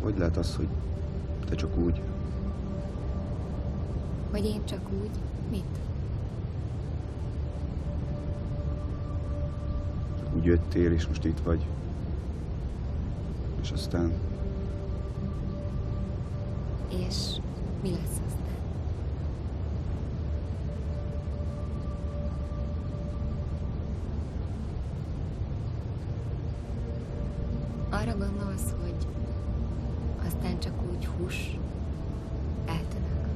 Speaker 9: Hogy lehet az, hogy te csak úgy?
Speaker 10: Hogy én csak úgy? Mit?
Speaker 9: Csak úgy jöttél, és most itt vagy. És aztán...
Speaker 10: És mi lesz aztán? Arra gondolsz, hogy aztán csak úgy hús, eltűnök?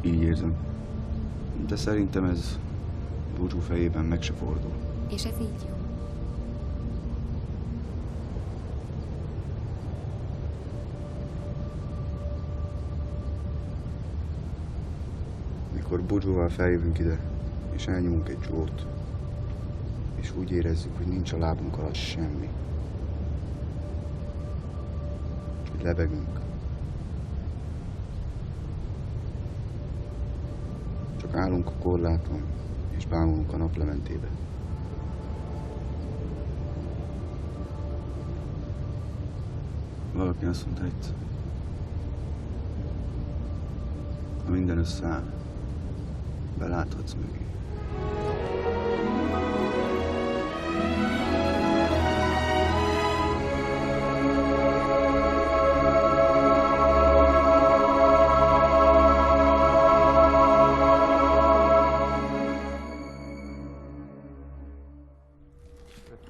Speaker 9: Így érzem. De szerintem ez Búcsú fejében meg se fordul.
Speaker 10: És ez így jó.
Speaker 9: Mikor Búcsúval feljövünk ide, és elnyomunk egy csót, és úgy érezzük, hogy nincs a lábunk alatt semmi. Hogy lebegünk. Csak állunk a korláton, és bámulunk a naplementébe. Valaki azt mondta itt, ha minden összeáll, beláthatsz mögé.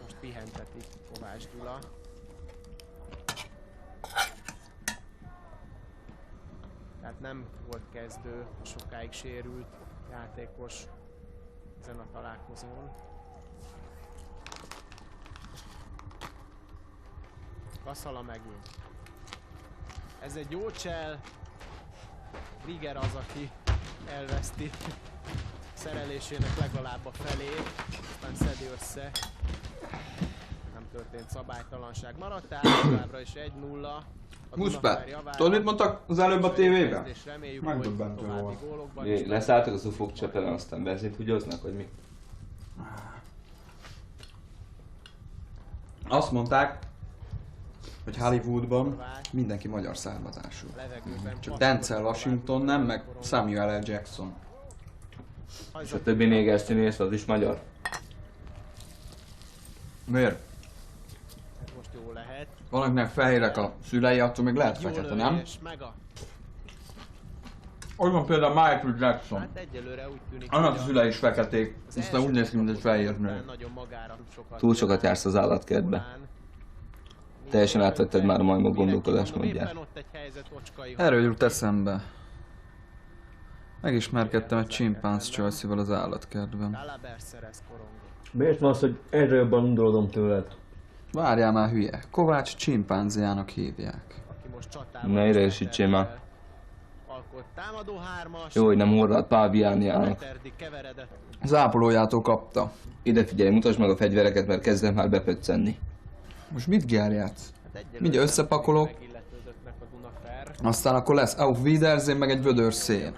Speaker 19: Most pihenteti Kovács Gyula. Tehát nem volt kezdő, sokáig sérült játékos ezen a találkozón. Kaszala megint. Ez egy jó csel. Riger az, aki elveszti szerelésének legalább a felét, aztán szedi össze. Nem történt szabálytalanság. Maradtál továbbra is 1-0.
Speaker 15: Muszpát, tudod, mit mondtak az előbb a tévében? Megdöbbentő volt.
Speaker 14: Leszálltak az ufók csepelen, aztán benzint húgyoznak, vagy mi?
Speaker 15: Azt mondták, hogy Hollywoodban mindenki magyar származású. Csak Denzel Washington nem, meg Samuel L. Jackson.
Speaker 14: És a többi néger színész az is magyar?
Speaker 15: Miért?
Speaker 19: Most jól lehet.
Speaker 15: Valakinek fehérek a szülei, attól még lehet fekete, nem? Ott van például Michael Jackson.
Speaker 19: Hát egyelőre úgy tűnik,
Speaker 15: annak a szülei is feketék, aztán úgy néz ki, mint egy fehér nő.
Speaker 14: Túl sokat jársz az állatkertbe. Teljesen átvetted már a majmok gondolkodásmódját.
Speaker 15: Erről jut eszembe. Megismerkedtem egy csimpánz Chelsea-vel az állatkertben.
Speaker 8: Miért van az, hogy egyre jobban undorodom tőled?
Speaker 15: Várjál már, hülye. Kovács csimpánziának hívják.
Speaker 14: Ne idegesítsél már. Jó, hogy nem horváth páviániának.
Speaker 15: Az ápolójától kapta.
Speaker 14: Ide figyelj, mutasd meg a fegyvereket, mert kezdem már bepöccenni.
Speaker 15: Most mit gerjedsz? Mindjárt összepakolok. Aztán akkor lesz Auf Wiedersehen, meg egy vödör szén.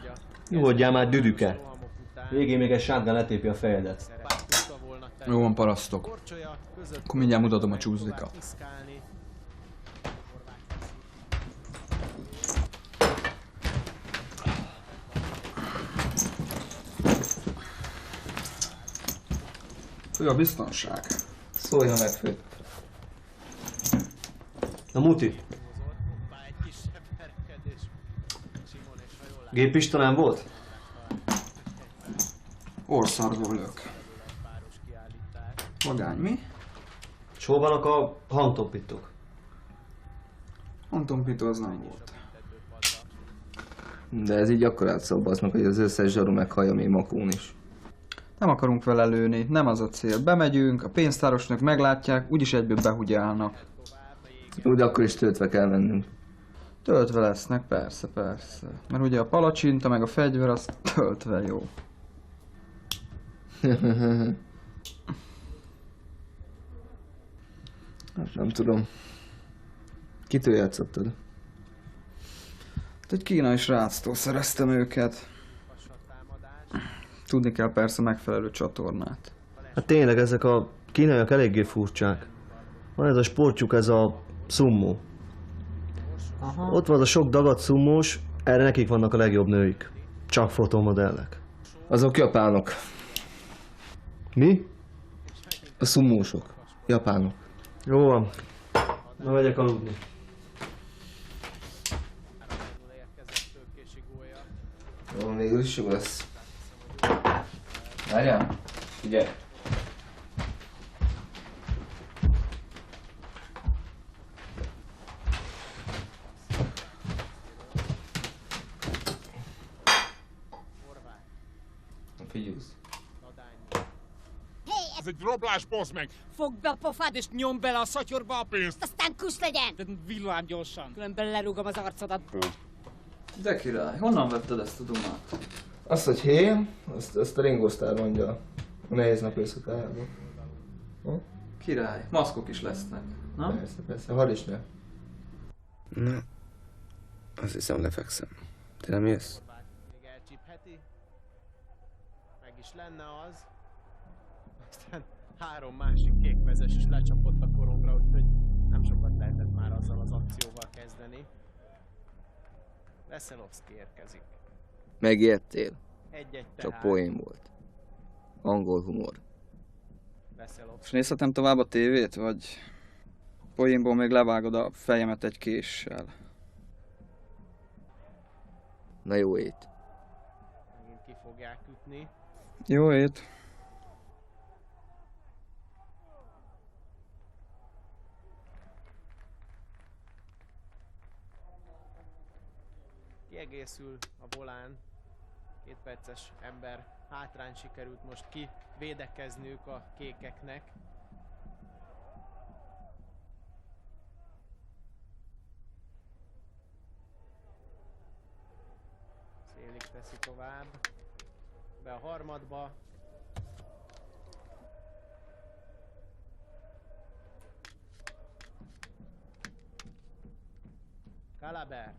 Speaker 8: Nyugodjál már, düdüke. Végén még egy shotgun letépi a fejedet.
Speaker 15: Jó van, parasztok. Akkor mindjárt mutatom a csúszdikat. Ő a biztonság.
Speaker 14: Szólja meg, fő.
Speaker 8: Na muti. Gépista nem volt?
Speaker 15: Orszarból lök. Magány, mi?
Speaker 8: És hol vannak a hangtompítók?
Speaker 15: Hangtompító az nem volt.
Speaker 14: De ez így akkor átszobaznak, hogy az összes zsaru meghallja még Makón is.
Speaker 15: Nem akarunk vele lőni, nem az a cél. Bemegyünk, a pénztárosnak meglátják, úgyis egyből behugyálnak.
Speaker 14: Jó, de akkor is töltve kell vennünk.
Speaker 15: Töltve lesznek, persze, persze. Mert ugye a palacsinta meg a fegyver az töltve jó.
Speaker 14: Nem tudom. Kitől játszottad?
Speaker 15: Egy kínai sráctól szereztem őket. Tudni kell persze megfelelő csatornát.
Speaker 8: Hát tényleg ezek a kínaiak eléggé furcsák. Van ez a sportjuk, ez a summó. Aha. Ott van az a sok dagat szummós, erre nekik vannak a legjobb nőik. Csak fotomodellek.
Speaker 14: Azok japánok.
Speaker 8: Mi?
Speaker 14: A szummósok. Japánok.
Speaker 8: Jó van. Na megyek aludni.
Speaker 14: Jó, végül is jó lesz. Várjál? Figyelj. Figyelsz.
Speaker 20: Ez egy rablás, baszd meg!
Speaker 21: Fogd be a pofád és nyomd bele a szatyorba a pénzt! Aztán kusz legyen! De villám gyorsan, különben lerúgom az arcodat.
Speaker 15: De király, honnan vetted ezt a dumát?
Speaker 14: Azt, hogy hé, azt a Ringo Starr mondja a nehéz nap éjszakájában.
Speaker 15: Király, maszkok is lesznek, na?
Speaker 14: Persze, persze, harisnya. Na, azt hiszem lefekszem. Te nem jössz?
Speaker 19: Még elcsípheti. Meg is lenne az. Aztán 3 másik kékvezes is lecsapott a korongra, úgyhogy nem sokat lehetett már azzal az akcióval kezdeni. Veszelovszki érkezik.
Speaker 14: Megijedtél?
Speaker 19: Egy-egy
Speaker 14: Csak
Speaker 19: tehát.
Speaker 14: poén volt. Angol humor.
Speaker 15: És nézhetem tovább a tévét, vagy poénból még levágod a fejemet egy késsel?
Speaker 14: Na jó ét.
Speaker 19: Megint ki fogják ütni.
Speaker 15: Jó ét.
Speaker 19: Kiegészül a volán. 2 perces ember hátrány sikerült most kivédekezniük a kékeknek. Szélig teszi tovább. Be a harmadba. Kalaber.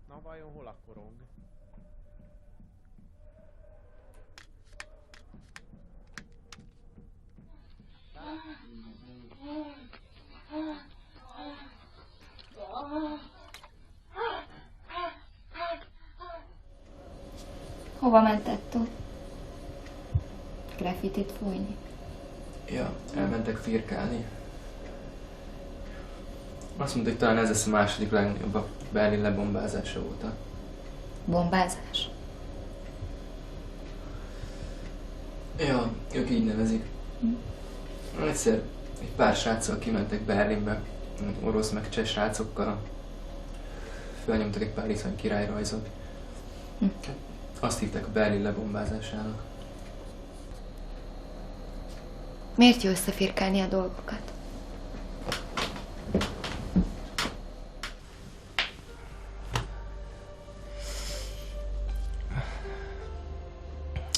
Speaker 19: Na vajon hol a korong?
Speaker 6: Hova ment ettől? Graffitit fújni.
Speaker 4: Ja, elmentek firkálni. Azt mondta, hogy talán ez lesz a második legnagyobb a Berlin lebombázása óta.
Speaker 10: Bombázás?
Speaker 4: Ja, ők így nevezik. Egyszer egy pár sráccal kimentek Berlinbe, orosz meg cseh srácokkal. Fölnyomtak egy pár iszony királyrajzot. Azt hívták a Berlin lebombázásának.
Speaker 10: Miért jó összefirkálni a dolgokat?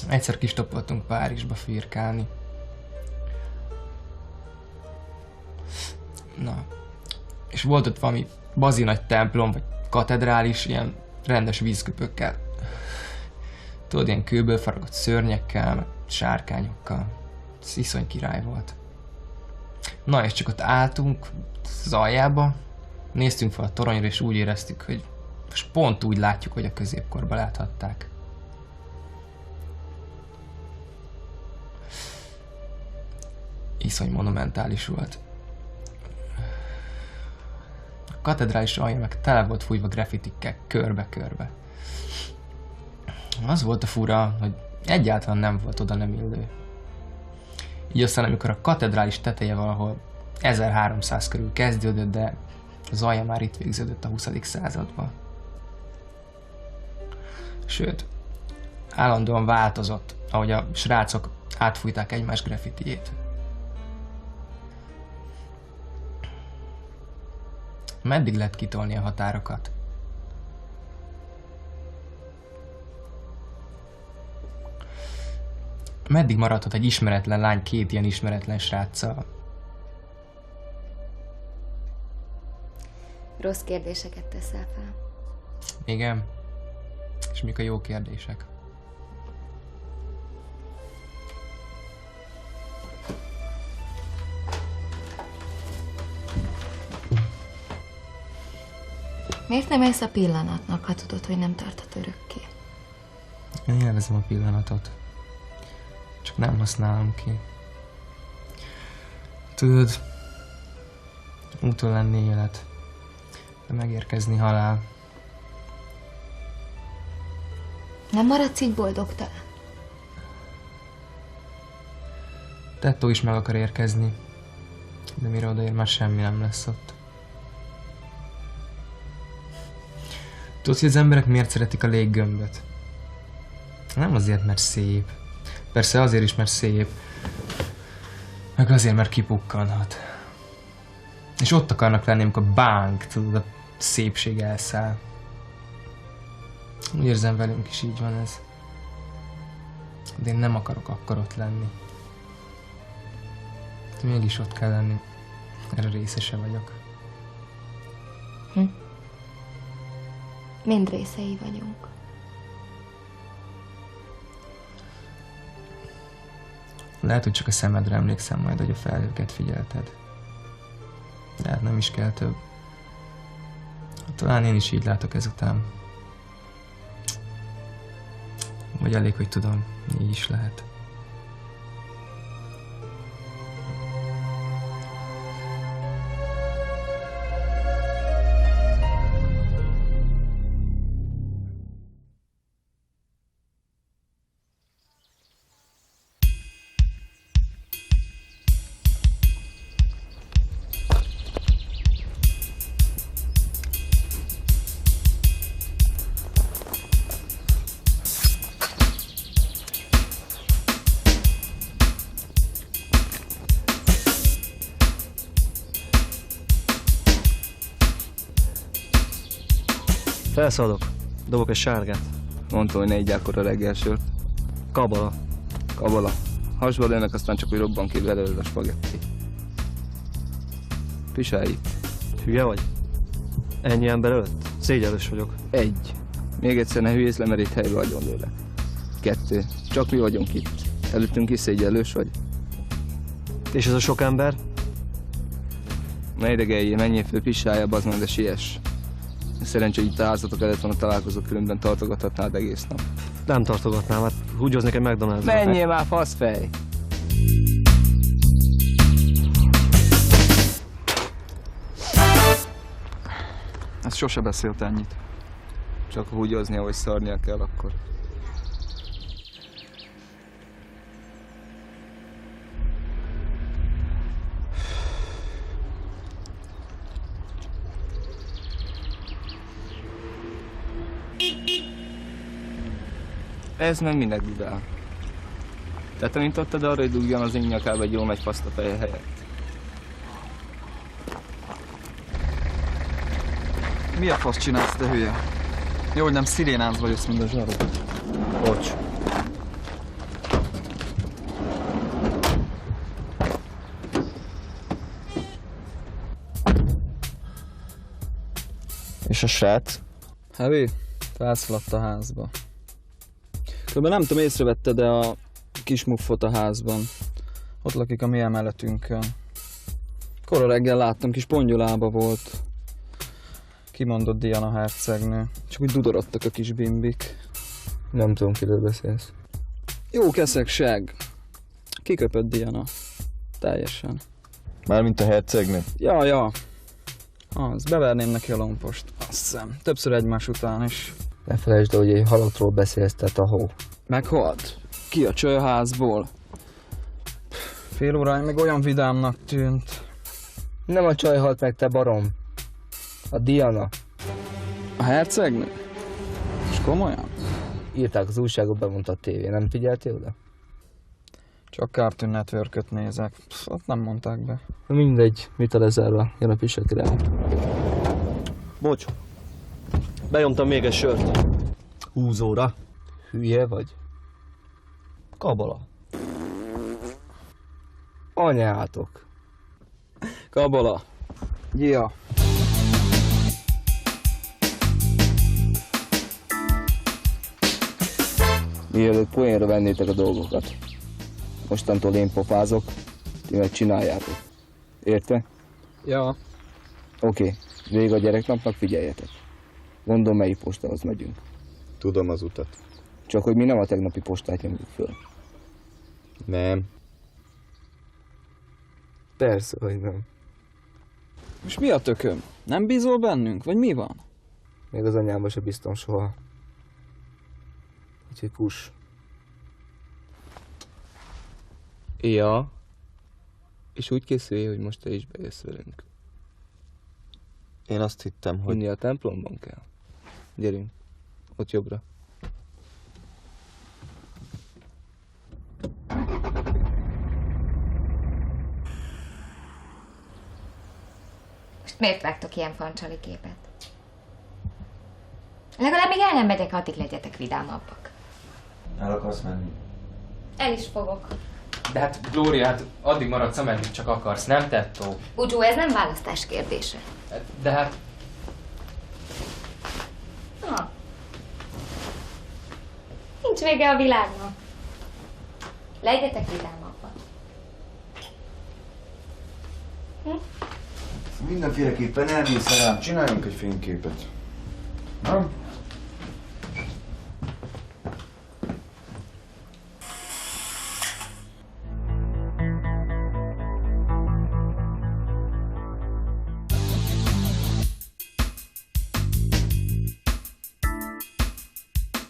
Speaker 4: Egyszer kistopoltunk Párizsba firkálni. Na, és volt ott valami bazi nagy templom, vagy katedrális, ilyen rendes vízköpökkel. Tudod, ilyen kőből faragott szörnyekkel, meg sárkányokkal. Ez iszony király volt. Na, és csak ott álltunk az aljába, néztünk fel a toronyra, és úgy éreztük, hogy most pont úgy látjuk, hogy a középkorban láthatták. Iszony monumentális volt. A katedrális alja meg tele volt fújva graffitikkel körbe-körbe. Az volt a fura, hogy egyáltalán nem volt oda nem illő. Így aztán, amikor a katedrális teteje valahol 1300 körül kezdődött, de az alja már itt végződött a 20. században. Sőt, állandóan változott, ahogy a srácok átfújták egymás graffitiét. Meddig lehet kitolni a határokat? Meddig maradhat egy ismeretlen lány két ilyen ismeretlen sráccal?
Speaker 10: Rossz kérdéseket teszel fel.
Speaker 4: Igen? És mik a jó kérdések?
Speaker 10: Miért nem élsz a pillanatnak, ha tudod, hogy nem tarthat örökké?
Speaker 4: Én élvezem a pillanatot. Csak nem használom ki. Tudod, úton lenni élet, de megérkezni halál.
Speaker 10: Nem maradsz így boldogtalan?
Speaker 4: Tettó is meg akar érkezni, de mire odaér, már semmi nem lesz ott. Tudod, hogy az emberek miért szeretik a léggömböt? Nem azért, mert szép. Persze azért is, mert szép. Meg azért, mert kipukkanhat. És ott akarnak lenni, amikor bánk, tudod, a szépség elszáll. Úgy érzem, velünk is így van ez. De én nem akarok akkor ott lenni. De mégis ott kell lenni. Erre részese vagyok.
Speaker 10: Mind részei vagyunk.
Speaker 4: Lehet, hogy csak a szemedre emlékszem majd, hogy a felhőket figyelted. De hát nem is kell több. Talán én is így látok ezután. Vagy elég, hogy tudom, így is lehet.
Speaker 8: Felszadok. Dobok egy sárgát.
Speaker 14: Mondtam, hogy ne így akkor a reggelsört.
Speaker 8: Kabala.
Speaker 14: Kabala. Hasba lőnek, aztán csak úgy robban ki belőle a spagetti. Pisálj itt.
Speaker 8: Hülye vagy? Ennyi ember ölt? Szégyellős vagyok.
Speaker 14: Egy. Még egyszer ne hülyész le, mert itt helyben agyon lőlek. 2. Csak mi vagyunk itt. Előttünk is szégyellős vagy.
Speaker 8: És ez a sok ember?
Speaker 14: Ne idegeljél, menjél föl, pisálja, bazd meg, de siess. Szerencsé, hogy itt a házatok előtt van a találkozó, különben tartogathatnád egész nap.
Speaker 8: Nem tartogatnám, hát húgyoznék egy McDonald's-ba.
Speaker 14: Menjél már, faszfej!
Speaker 15: sose beszélt ennyit.
Speaker 14: Csak ha húgyoznia, hogy szarnia kell, akkor. Ez meg minek dudál? Te tanítottad arra, hogy dugjon az én nyakába egy jól megy faszt a feje helyett?
Speaker 15: Mi a fasz csinálsz, te hülye? Jó, hogy nem szirénánc vagyok, mint a zsaró.
Speaker 14: Bocs.
Speaker 15: És a srác? Hevi, felszaladt a házba. Különben nem tudom, észrevette, de a kis muffot a házban. Ott lakik a mi emeletünkön. Kora reggel láttam, kis pongyolába volt. Kimondott Diana hercegnő. Csak úgy dudorodtak a kis bimbik.
Speaker 14: Nem tudom, kiről beszélsz.
Speaker 15: Jó keszegság. Kiköpött Diana. Teljesen.
Speaker 20: Mármint a hercegnő?
Speaker 15: Ja. Az, beverném neki a lompost. Azt hiszem. Többször egymás után is.
Speaker 14: Ne felejtsd, hogy egy halottról beszélsz, tehát a hó.
Speaker 15: Meghalt? Ki a csaj a házból? Fél óráig még olyan vidámnak tűnt.
Speaker 14: Nem a csaj halt meg, te barom. A Diana.
Speaker 15: A hercegnő? És komolyan?
Speaker 14: Írták az újságot, bemondta a tévé. Nem figyeltél oda?
Speaker 15: Csak Cartoon Network-öt nézek. Ott nem mondták be.
Speaker 14: Mindegy, mit a lezárva. Jön a pisa király.
Speaker 8: Bocs. Benyomtam még egy sört. Húzóra.
Speaker 14: Hülye vagy?
Speaker 8: Kabala.
Speaker 14: Anyátok.
Speaker 15: Kabala. Ja.
Speaker 14: Mielőtt poénra vennétek a dolgokat. Mostantól én pofázok, ti meg csináljátok. Érte?
Speaker 15: Ja.
Speaker 14: Oké, végig a gyereknapnak, figyeljetek. Gondolom, melyik postához megyünk.
Speaker 20: Tudom az utat.
Speaker 14: Csak hogy mi nem a tegnapi postát nyomjuk föl.
Speaker 20: Nem.
Speaker 14: Persze, hogy nem.
Speaker 15: És mi a tököm? Nem bízol bennünk? Vagy mi van?
Speaker 14: Még az anyámba se bíztam soha. Úgyhogy push. Ja. És úgy készülj, hogy most te is bejössz velünk.
Speaker 20: Én azt hittem, hogy...
Speaker 14: Inni a templomban kell. Gyerünk. Ott jobbra.
Speaker 10: Most miért vágtok ilyen fancsali képet? Legalább még el nem megyek, addig legyetek vidámabbak.
Speaker 20: El akarsz menni?
Speaker 10: El is fogok.
Speaker 11: De hát, Glória, hát addig maradsz, ameddig csak akarsz, nem tettó?
Speaker 10: Budzsó, ez nem választás kérdése.
Speaker 11: De hát...
Speaker 10: Ha. Nincs vége a világnak. Legyetek vidámabbak.
Speaker 7: Mindenféleképpen elmész rám, csináljunk egy fényképet. Nem?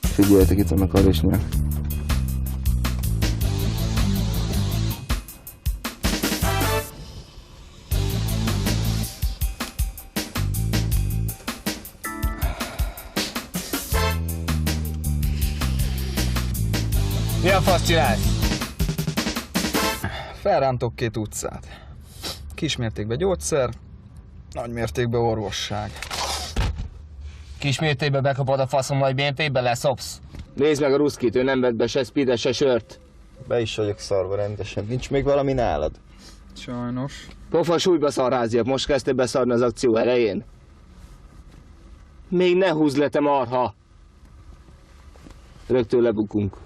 Speaker 14: Figyeljetek, itt van a karisnya.
Speaker 11: Mi a fasz csinálsz?
Speaker 15: Felrántok 2 utcát. Kismértékben gyógyszer, nagymértékben orvosság.
Speaker 11: Kismértékben bekapod a faszom, majd BNP-ben leszopsz.
Speaker 14: Nézd meg a ruszkit, ő nem vett be se speedet, se sört.
Speaker 20: Be is vagyok szarva rendesen. Nincs még valami nálad?
Speaker 15: Sajnos.
Speaker 14: Pofa súlyba szarháziak, most kezdtél beszarni az akció elején. Még ne húzd le, te marha! Rögtön lebukunk.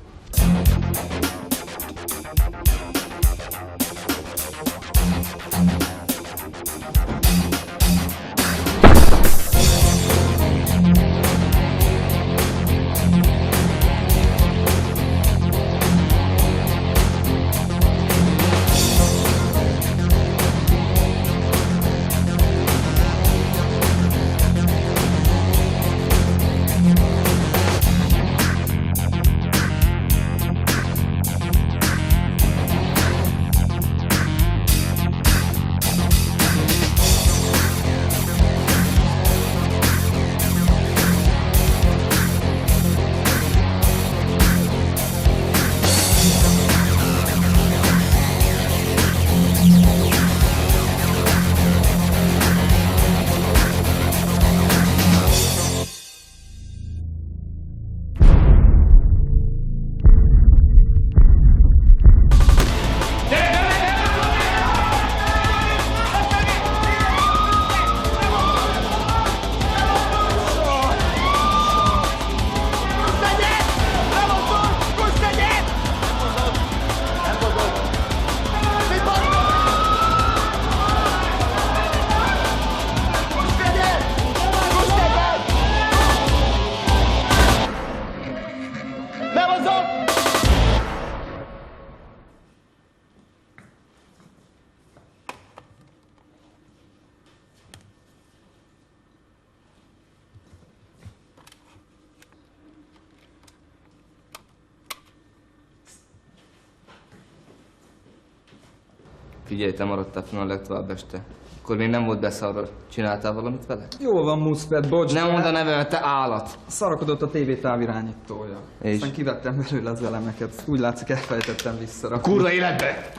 Speaker 14: Figyelj, te maradtál fenn a legtovább este. Akkor még nem volt beszarva. Csináltál valamit vele?
Speaker 15: Jól van, Muszpet, bocs.
Speaker 14: Nem mondd a nevemet, te állat!
Speaker 15: Szarakodott a tévé távirányítója.
Speaker 14: És?
Speaker 15: Aztán kivettem belőle az elemeket. Úgy látszik, elfelejtettem visszarakni.
Speaker 14: Kurva életbe!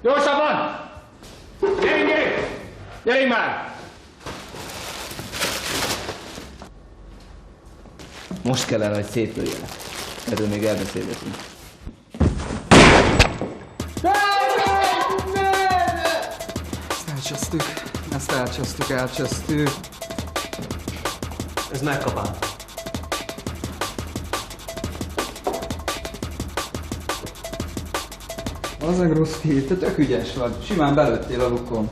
Speaker 11: Gyorsabban! Gyerünk, gyerünk! Gyerünk már!
Speaker 14: Most kellene, hogy szétlőjenek. Erről még elbeszélgetünk.
Speaker 15: Ezt elcsesztük.
Speaker 8: Ez megkapál.
Speaker 15: Az a Gruszki, te tök ügyes vagy. Simán belőttél a lukon.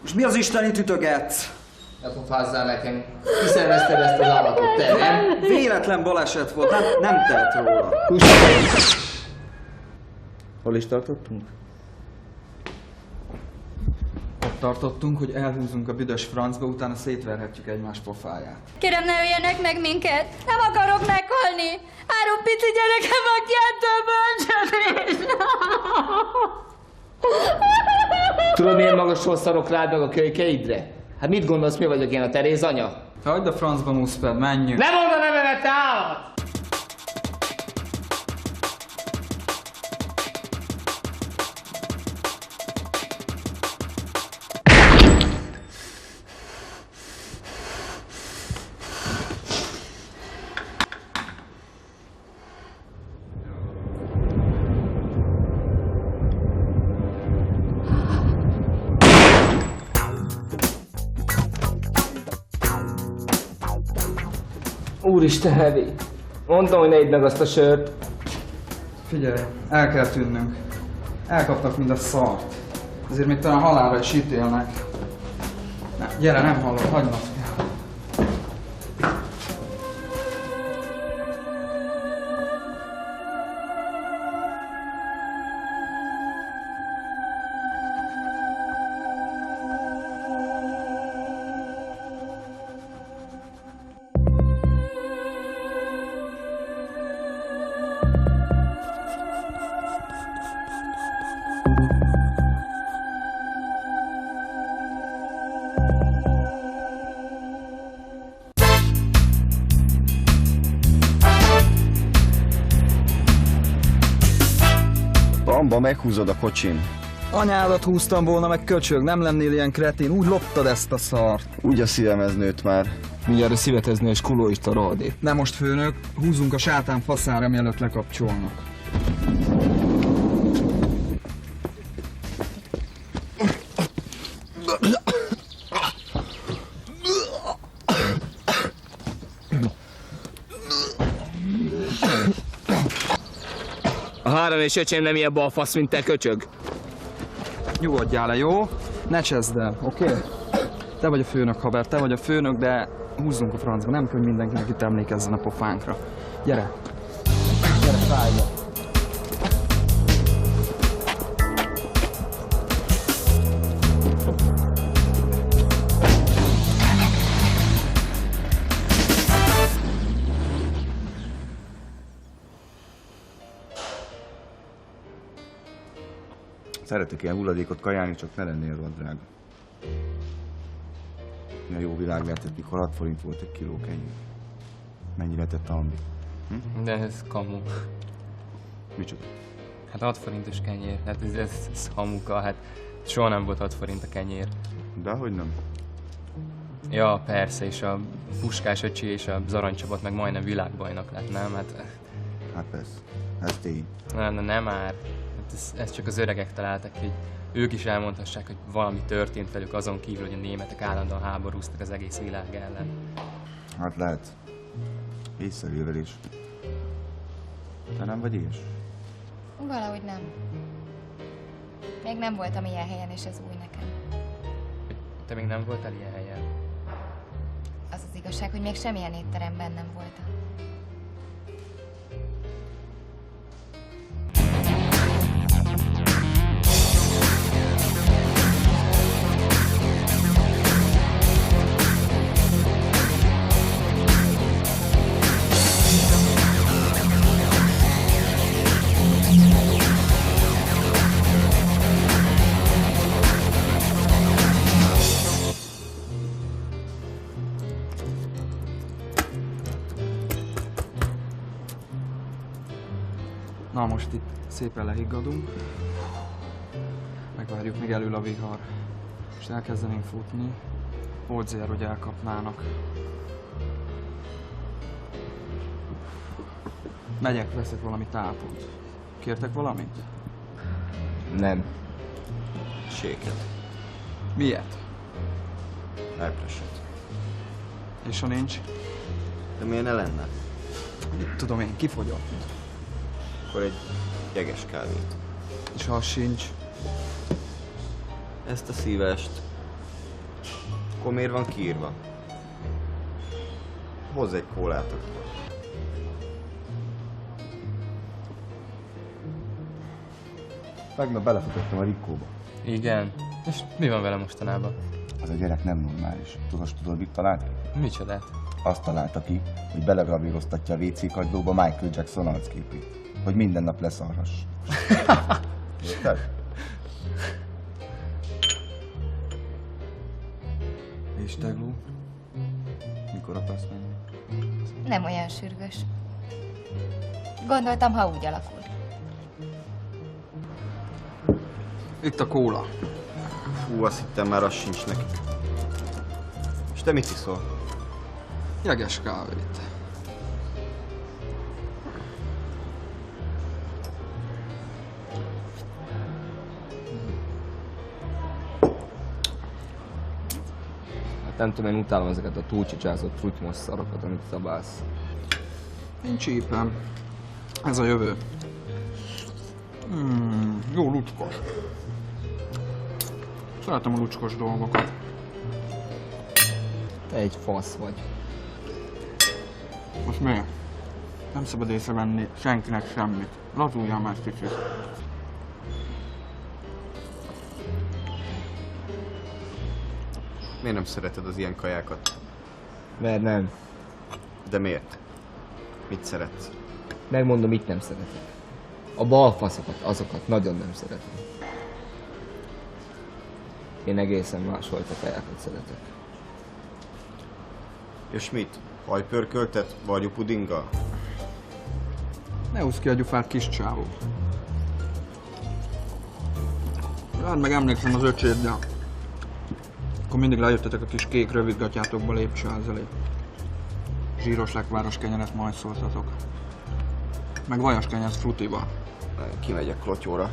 Speaker 18: És mi az istenit ütögetsz?
Speaker 14: Ne pofázzál nekem. Kiszervezted ezt az állatot, te nem?
Speaker 18: Véletlen baleset volt, nem telt róla.
Speaker 14: Hol is tartottunk?
Speaker 15: Ott tartottunk, hogy elhúzunk a büdös francba, utána szétverhetjük egymás pofáját.
Speaker 5: Kérem, ne öljenek meg minket! Nem akarok meghalni! 3 pici gyerekem, aki ettől bölcsödés!
Speaker 11: Tudod, milyen magasról szarok rád meg a kölykeidre? Hát mit gondolsz, mi vagyok én, a Teréz anya?
Speaker 15: Hagyd a francba, Muszped, menjünk!
Speaker 11: Nem mondd a nevemet, te állat! Úristen, Heavy! Mondtam, hogy ne idd meg azt a sört.
Speaker 15: Figyelj, el kell tűnnünk. Elkaptak mind a szart. Ezért még talán halálra is ítélnek. Na, gyere, nem hallod, hagynod kell.
Speaker 20: Bamba, meghúzod a kocsin.
Speaker 15: Anyádat húztam volna, meg köcsög, nem lennél ilyen kretén, úgy loptad ezt a szart.
Speaker 20: Úgy a szívemhez nőtt már.
Speaker 14: Mindjárt a szívetezne és kulóista rohadék.
Speaker 15: Nem most, főnök, húzunk a sátán faszára, mielőtt lekapcsolnak.
Speaker 11: A 3 és öcsém nem ilyen balfasz, mint te, köcsög.
Speaker 15: Nyugodjál le, jó? Ne cseszd el, oké? Okay? Te vagy a főnök, haver, te vagy a főnök, de húzzunk a francba, nem kell, hogy mindenkinek itt emlékezzen a pofánkra. Gyere! Gyere, fájja!
Speaker 9: Szeretek ilyen hulladékot kajálni, csak ne lennél rohadt drága. Milyen jó világ lehetett, mikor 6 forint volt egy kiló kenyér. Mennyire tett Andi?
Speaker 2: De ez kamu.
Speaker 9: Micsoda?
Speaker 2: Hát 6 forintos kenyér, hát ez hamuka, hát soha nem volt 6 forint a kenyér.
Speaker 9: Dehogy nem.
Speaker 2: Ja, persze, és a Puskás öcsi és a Aranycsapat meg majdnem világbajnok lett, nem?
Speaker 9: Hát persze, ez tény.
Speaker 2: Nem már. Ezt csak az öregek találtak ki, hogy ők is elmondhassák, hogy valami történt velük azon kívül, hogy a németek állandóan háborúztak az egész világ ellen.
Speaker 9: Hát lehet. Észrevévelés. Te nem vagy ilyes?
Speaker 10: Valahogy nem. Még nem voltam ilyen helyen, és ez új nekem.
Speaker 2: Te még nem voltál ilyen helyen?
Speaker 10: Az az igazság, hogy még semmilyen étteremben nem voltam.
Speaker 15: Na most itt szépen lehiggadunk. Megvárjuk, még elül a vihar. És elkezdenénk futni. Volt zér, hogy elkapnának. Megyek, veszek valami tápot. Kértek valamit?
Speaker 20: Nem. Séket.
Speaker 15: Miért?
Speaker 20: Elpresett.
Speaker 15: És ha nincs?
Speaker 20: De miért ne lenne?
Speaker 15: Tudom én, kifogyott.
Speaker 20: Akkor egy jeges kávét.
Speaker 15: És ha sincs?
Speaker 20: Ezt a szívest. Akkor miért van kiírva? Hozz egy kólát akkor.
Speaker 9: Tegnap belefutottam a Rikkóba.
Speaker 4: Igen. És mi van vele mostanában?
Speaker 9: Az a gyerek nem normális. Tudod, mit talált ki?
Speaker 4: Micsodát?
Speaker 9: Azt találta ki, hogy belegravíroztatja a WC kagylóba Michael Jackson arcképét. Hogy minden nap leszarhass. Érted? És Tegló? Mikor akarsz menni?
Speaker 10: Nem olyan sürgős. Gondoltam, ha úgy alakul.
Speaker 15: Itt a kóla.
Speaker 20: Fú, azt hittem már az sincs neki. És te mit iszol?
Speaker 15: Jeges kávét.
Speaker 14: Hát nem tudom, én utálom ezeket a túlcsicsázott trutymos szarokat, amit szabálsz.
Speaker 15: Nincs csípem. Ez a jövő. Jó lucskos. Szeretem a lucskos dolgokat.
Speaker 14: Te egy fasz vagy.
Speaker 15: Most miért? Nem szabad észrevenni senkinek semmit. Lazuljál már kicsit.
Speaker 20: Miért nem szereted az ilyen kajákat?
Speaker 14: Mert nem.
Speaker 20: De miért? Mit szeretsz?
Speaker 14: Megmondom, mit nem szeretek. A balfaszokat, azokat nagyon nem szeretem. Én egészen másfajta kajákat szeretek.
Speaker 20: És mit? Hajpörköltet? Vagyupudinggal?
Speaker 15: Ne húzz ki a gyufát, kis csávó. Rád meg emlékszem az öcséddel. Akkor mindig lejöttetek a kis kék rövidgatjátokba lépcsőház elé. Zsíros lekváros kenyeret majd szóltatok. Meg vajas kenyeret frutiba.
Speaker 20: Kimegyek klotyóra.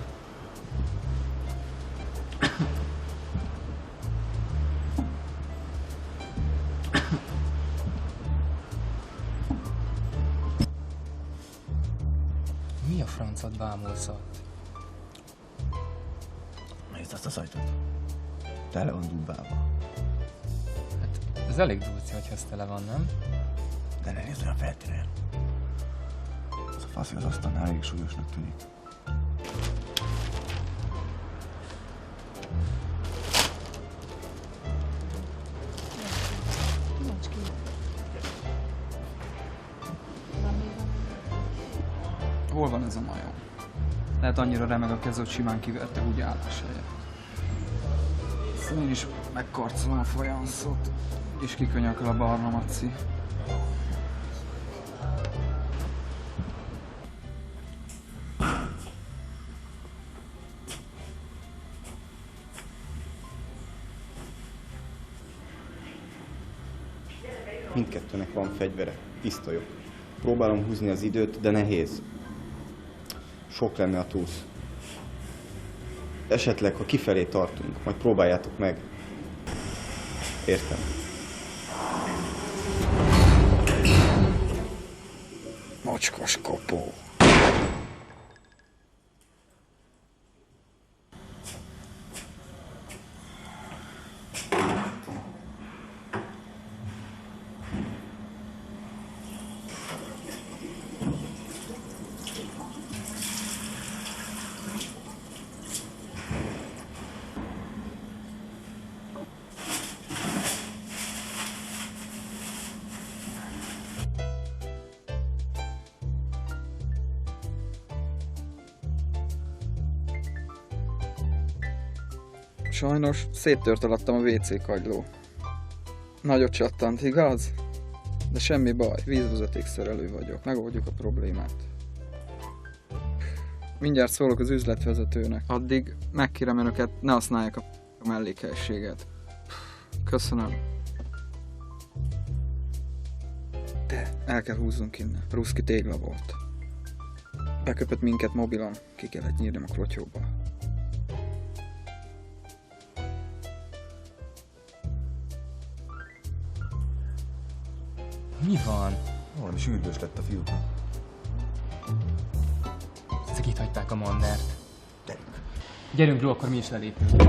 Speaker 4: Mi a francot bámulsz ott?
Speaker 9: Nézd azt az ajtót. Tele van dúbálva.
Speaker 4: Hát ez elég durci, hogy ez tele van, nem?
Speaker 9: De ne nézd olyan feltűnően. Az a faszi az asztalnál elég súlyosnak tűnik.
Speaker 15: Hol van ez a majom? Lehet annyira remeg a kez, hogy simán kiverte úgy állás helyett. Szóval én is megkarcolom a fajanszot, és kikönyököl a barna maci.
Speaker 20: Mindkettőnek van fegyvere, pisztolyok. Próbálom húzni az időt, de nehéz. Sok lenne a túsz. Esetleg, ha kifelé tartunk, majd próbáljátok meg. Értem.
Speaker 15: Mocskos kopó. Sajnos széttört alattam a WC kagyló. Nagyot csattant, igaz? De semmi baj, vízvezetékszerelő vagyok, megoldjuk a problémát. Mindjárt szólok az üzletvezetőnek. Addig megkérem önöket, ne használják a mellékhelyiséget. Köszönöm. De el kell húzzunk innen. Ruszki tégla volt. Beköpött minket mobilon, ki kellett nyírnom a klotyóba.
Speaker 2: Mi van?
Speaker 7: Valami sürgős lett a fiúknak.
Speaker 2: Ezek itt hagyták a mandert. Gyerünk, bro, akkor mi is lelépünk.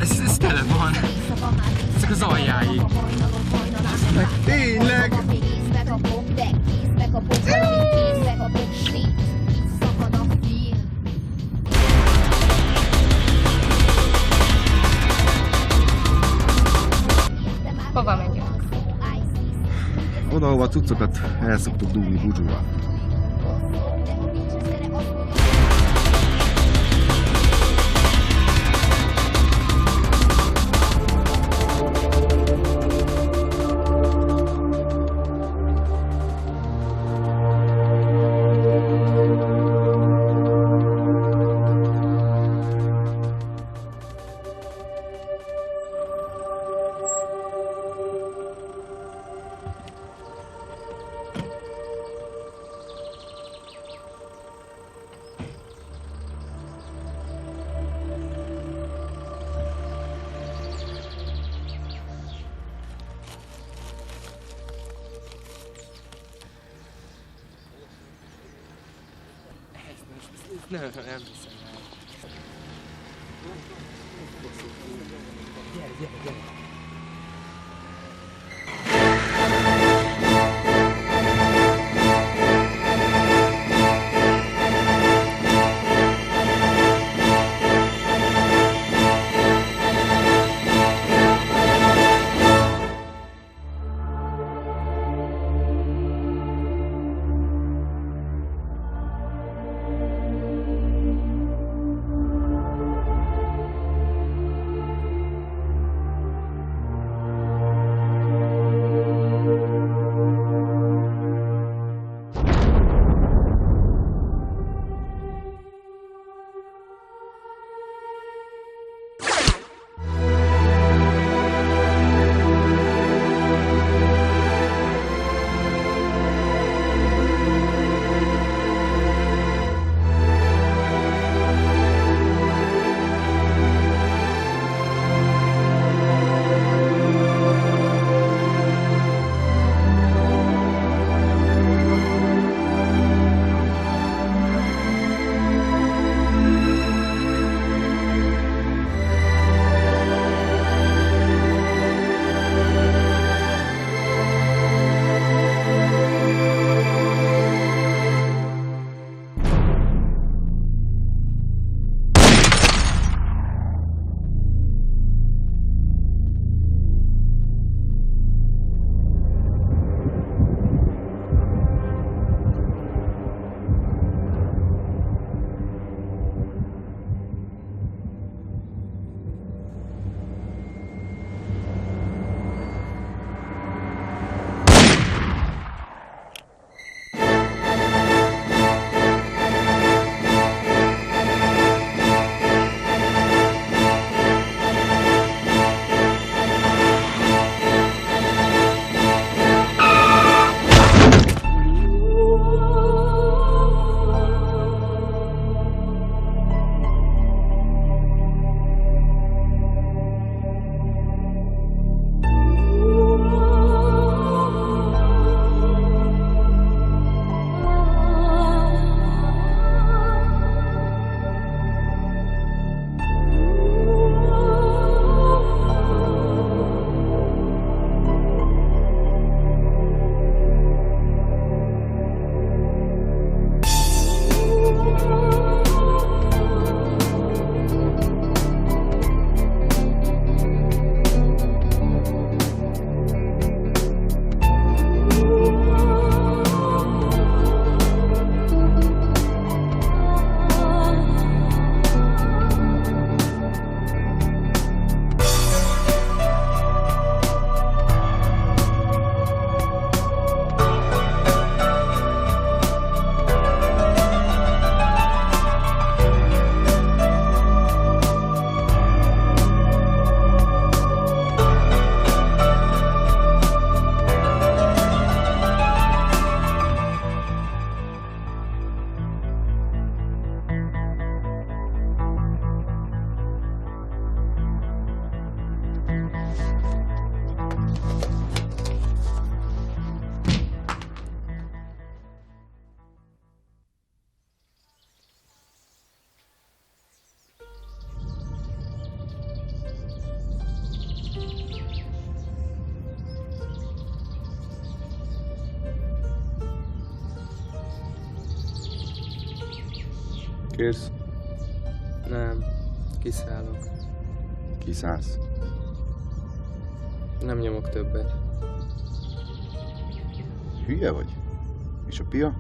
Speaker 2: Ez tele van. Ezek az aljái.
Speaker 15: Tényleg!
Speaker 10: Hova megyünk?
Speaker 9: Oda, ahova a cuccokat el szoktuk dugni Budzsúval.
Speaker 2: Nem hiszem el. Gyere.
Speaker 16: Kész?
Speaker 2: Nem. Kiszállok.
Speaker 16: Kiszállsz?
Speaker 2: Nem nyomok többet.
Speaker 16: Hülye vagy? És a pia?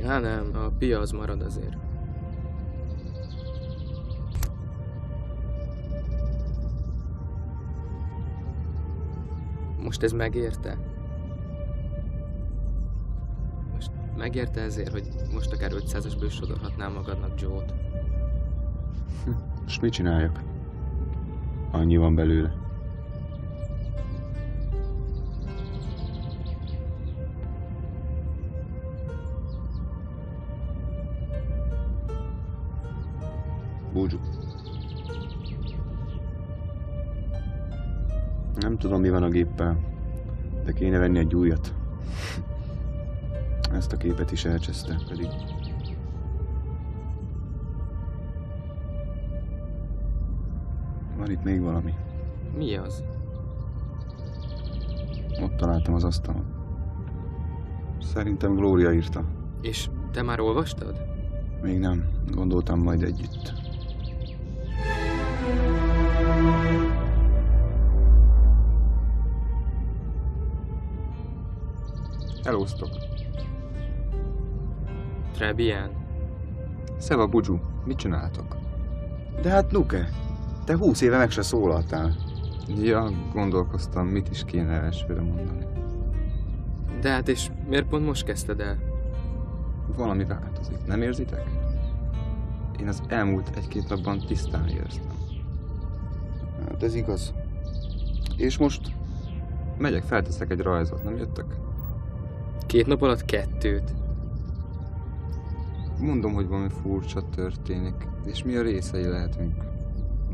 Speaker 2: Hát nem, a pia az marad azért. Most ez megérte? Most megérte ezért, hogy most akár 500-asból sodorhatnál magadnak Joe-t?
Speaker 16: És mit csináljak? Annyi van belőle. Búcsú. Nem tudom, mi van a géppel, de kéne venni egy újat. Ezt a képet is elcseszte, pedig. Van itt még valami.
Speaker 2: Mi az?
Speaker 16: Ott találtam az asztalon. Szerintem Gloria írta.
Speaker 2: És te már olvastad?
Speaker 16: Még nem. Gondoltam majd együtt. Elóztok.
Speaker 2: Très bien.
Speaker 16: Szeva, Budzsú, mit csináltok? De hát Nuke, te 20 éve meg se szólaltál. Ja, gondolkoztam, mit is kéne elsőre mondani.
Speaker 2: De hát és miért pont most kezdted el?
Speaker 16: Valami változik, nem érzitek? Én az elmúlt 1-2 napban tisztán éreztem. Hát ez igaz. És most megyek, felteszek egy rajzot, nem jöttek?
Speaker 2: 2 nap alatt 2.
Speaker 16: Mondom, hogy valami furcsa történik, és mi a részei lehetünk.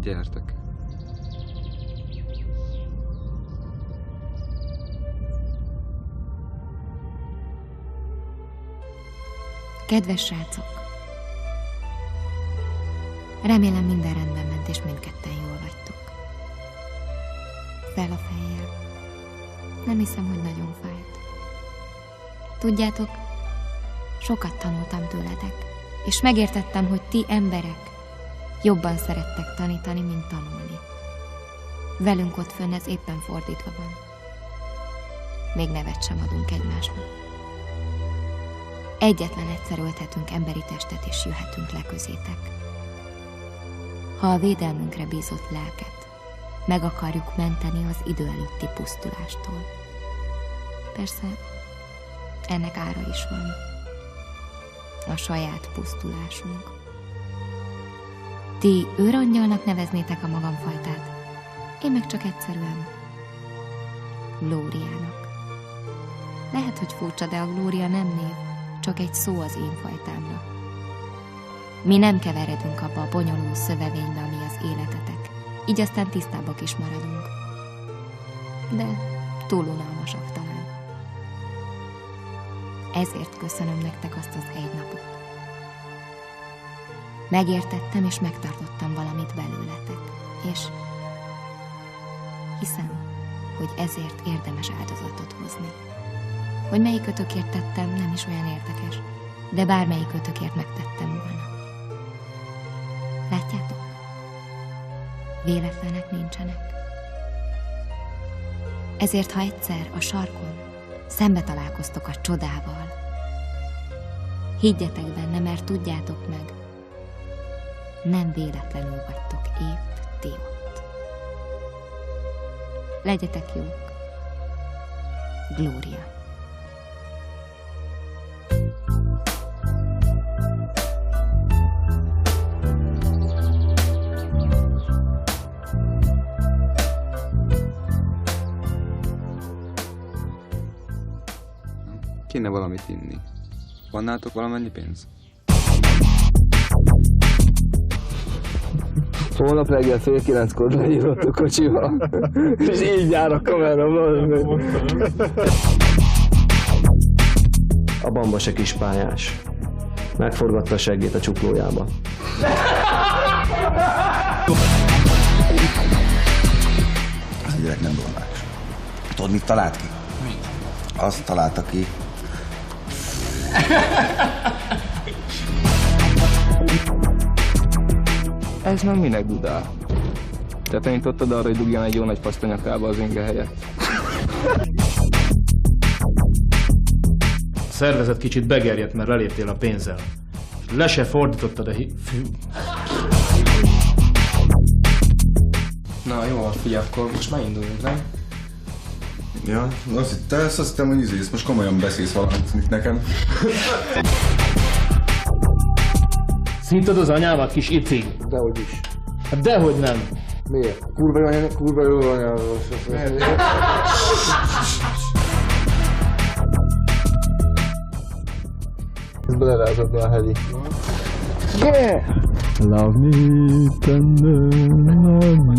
Speaker 16: Gyertek.
Speaker 10: Kedves srácok! Remélem minden rendben ment, és mindketten jól vagytok. Fel a fejjel. Nem hiszem, hogy nagyon fájt. Tudjátok, sokat tanultam tőletek, és megértettem, hogy ti emberek jobban szerettek tanítani, mint tanulni. Velünk ott fönn ez éppen fordítva van. Még nevet sem adunk egymásnak. Egyetlen egyszer ölthetünk emberi testet, és jöhetünk le közétek. Ha a védelmünkre bízott lelket meg akarjuk menteni az idő előtti pusztulástól. Persze, ennek ára is van. A saját pusztulásunk. Ti őrangyalnak neveznétek a magamfajtát, én meg csak egyszerűen Glóriának. Lehet, hogy furcsa, de a Glória nem név, csak egy szó az én fajtámra. Mi nem keveredünk abba a bonyolult szövevénybe, ami az életetek, így aztán tisztábbak is maradunk. De túl unalmasak talán. Ezért köszönöm nektek azt az 1 napot. Megértettem és megtartottam valamit belőletek, és hiszem, hogy ezért érdemes áldozatot hozni. Hogy melyikötökért tettem, nem is olyan érdekes, de bármelyikötökért megtettem volna. Látjátok? Véletlenek nincsenek. Ezért, ha egyszer a sarkon szembe találkoztok a csodával, higgyetek benne, mert tudjátok meg, nem véletlenül vagytok épp ti ott. Legyetek jók. Glória.
Speaker 16: Kéne valamit inni. Van nálatok valamennyi pénz?
Speaker 8: Holnap reggel 8:30-kor leírott a kocsiba, és így jár a kamera. A bamba se kis pályás. Megforgatta a seggét a csuklójába.
Speaker 7: Az a gyerek nem normális. Tudod, mit talált ki?
Speaker 21: Mit?
Speaker 7: Azt találta ki,
Speaker 14: Ez meg minek dudál? Te tanítottad arra, hogy dugjan egy jó nagy paszt a nyakába az inge helyett.
Speaker 13: A szervezet kicsit begerjedt, mert leléptél a pénzzel. Le se fordítottad a
Speaker 4: Na jó, figyelj, akkor most már induljunk, nem?
Speaker 7: Ja, azt hittem, hogy ezt most komolyan beszélsz valamit nekem.
Speaker 13: Szintad az anyámat, kis icig?
Speaker 12: Dehogy is.
Speaker 13: Hát dehogy nem.
Speaker 12: Miért? Kurva jó anyáról.
Speaker 14: Ez belerázodni a heli.
Speaker 12: Yeah!
Speaker 14: Love me tender, love me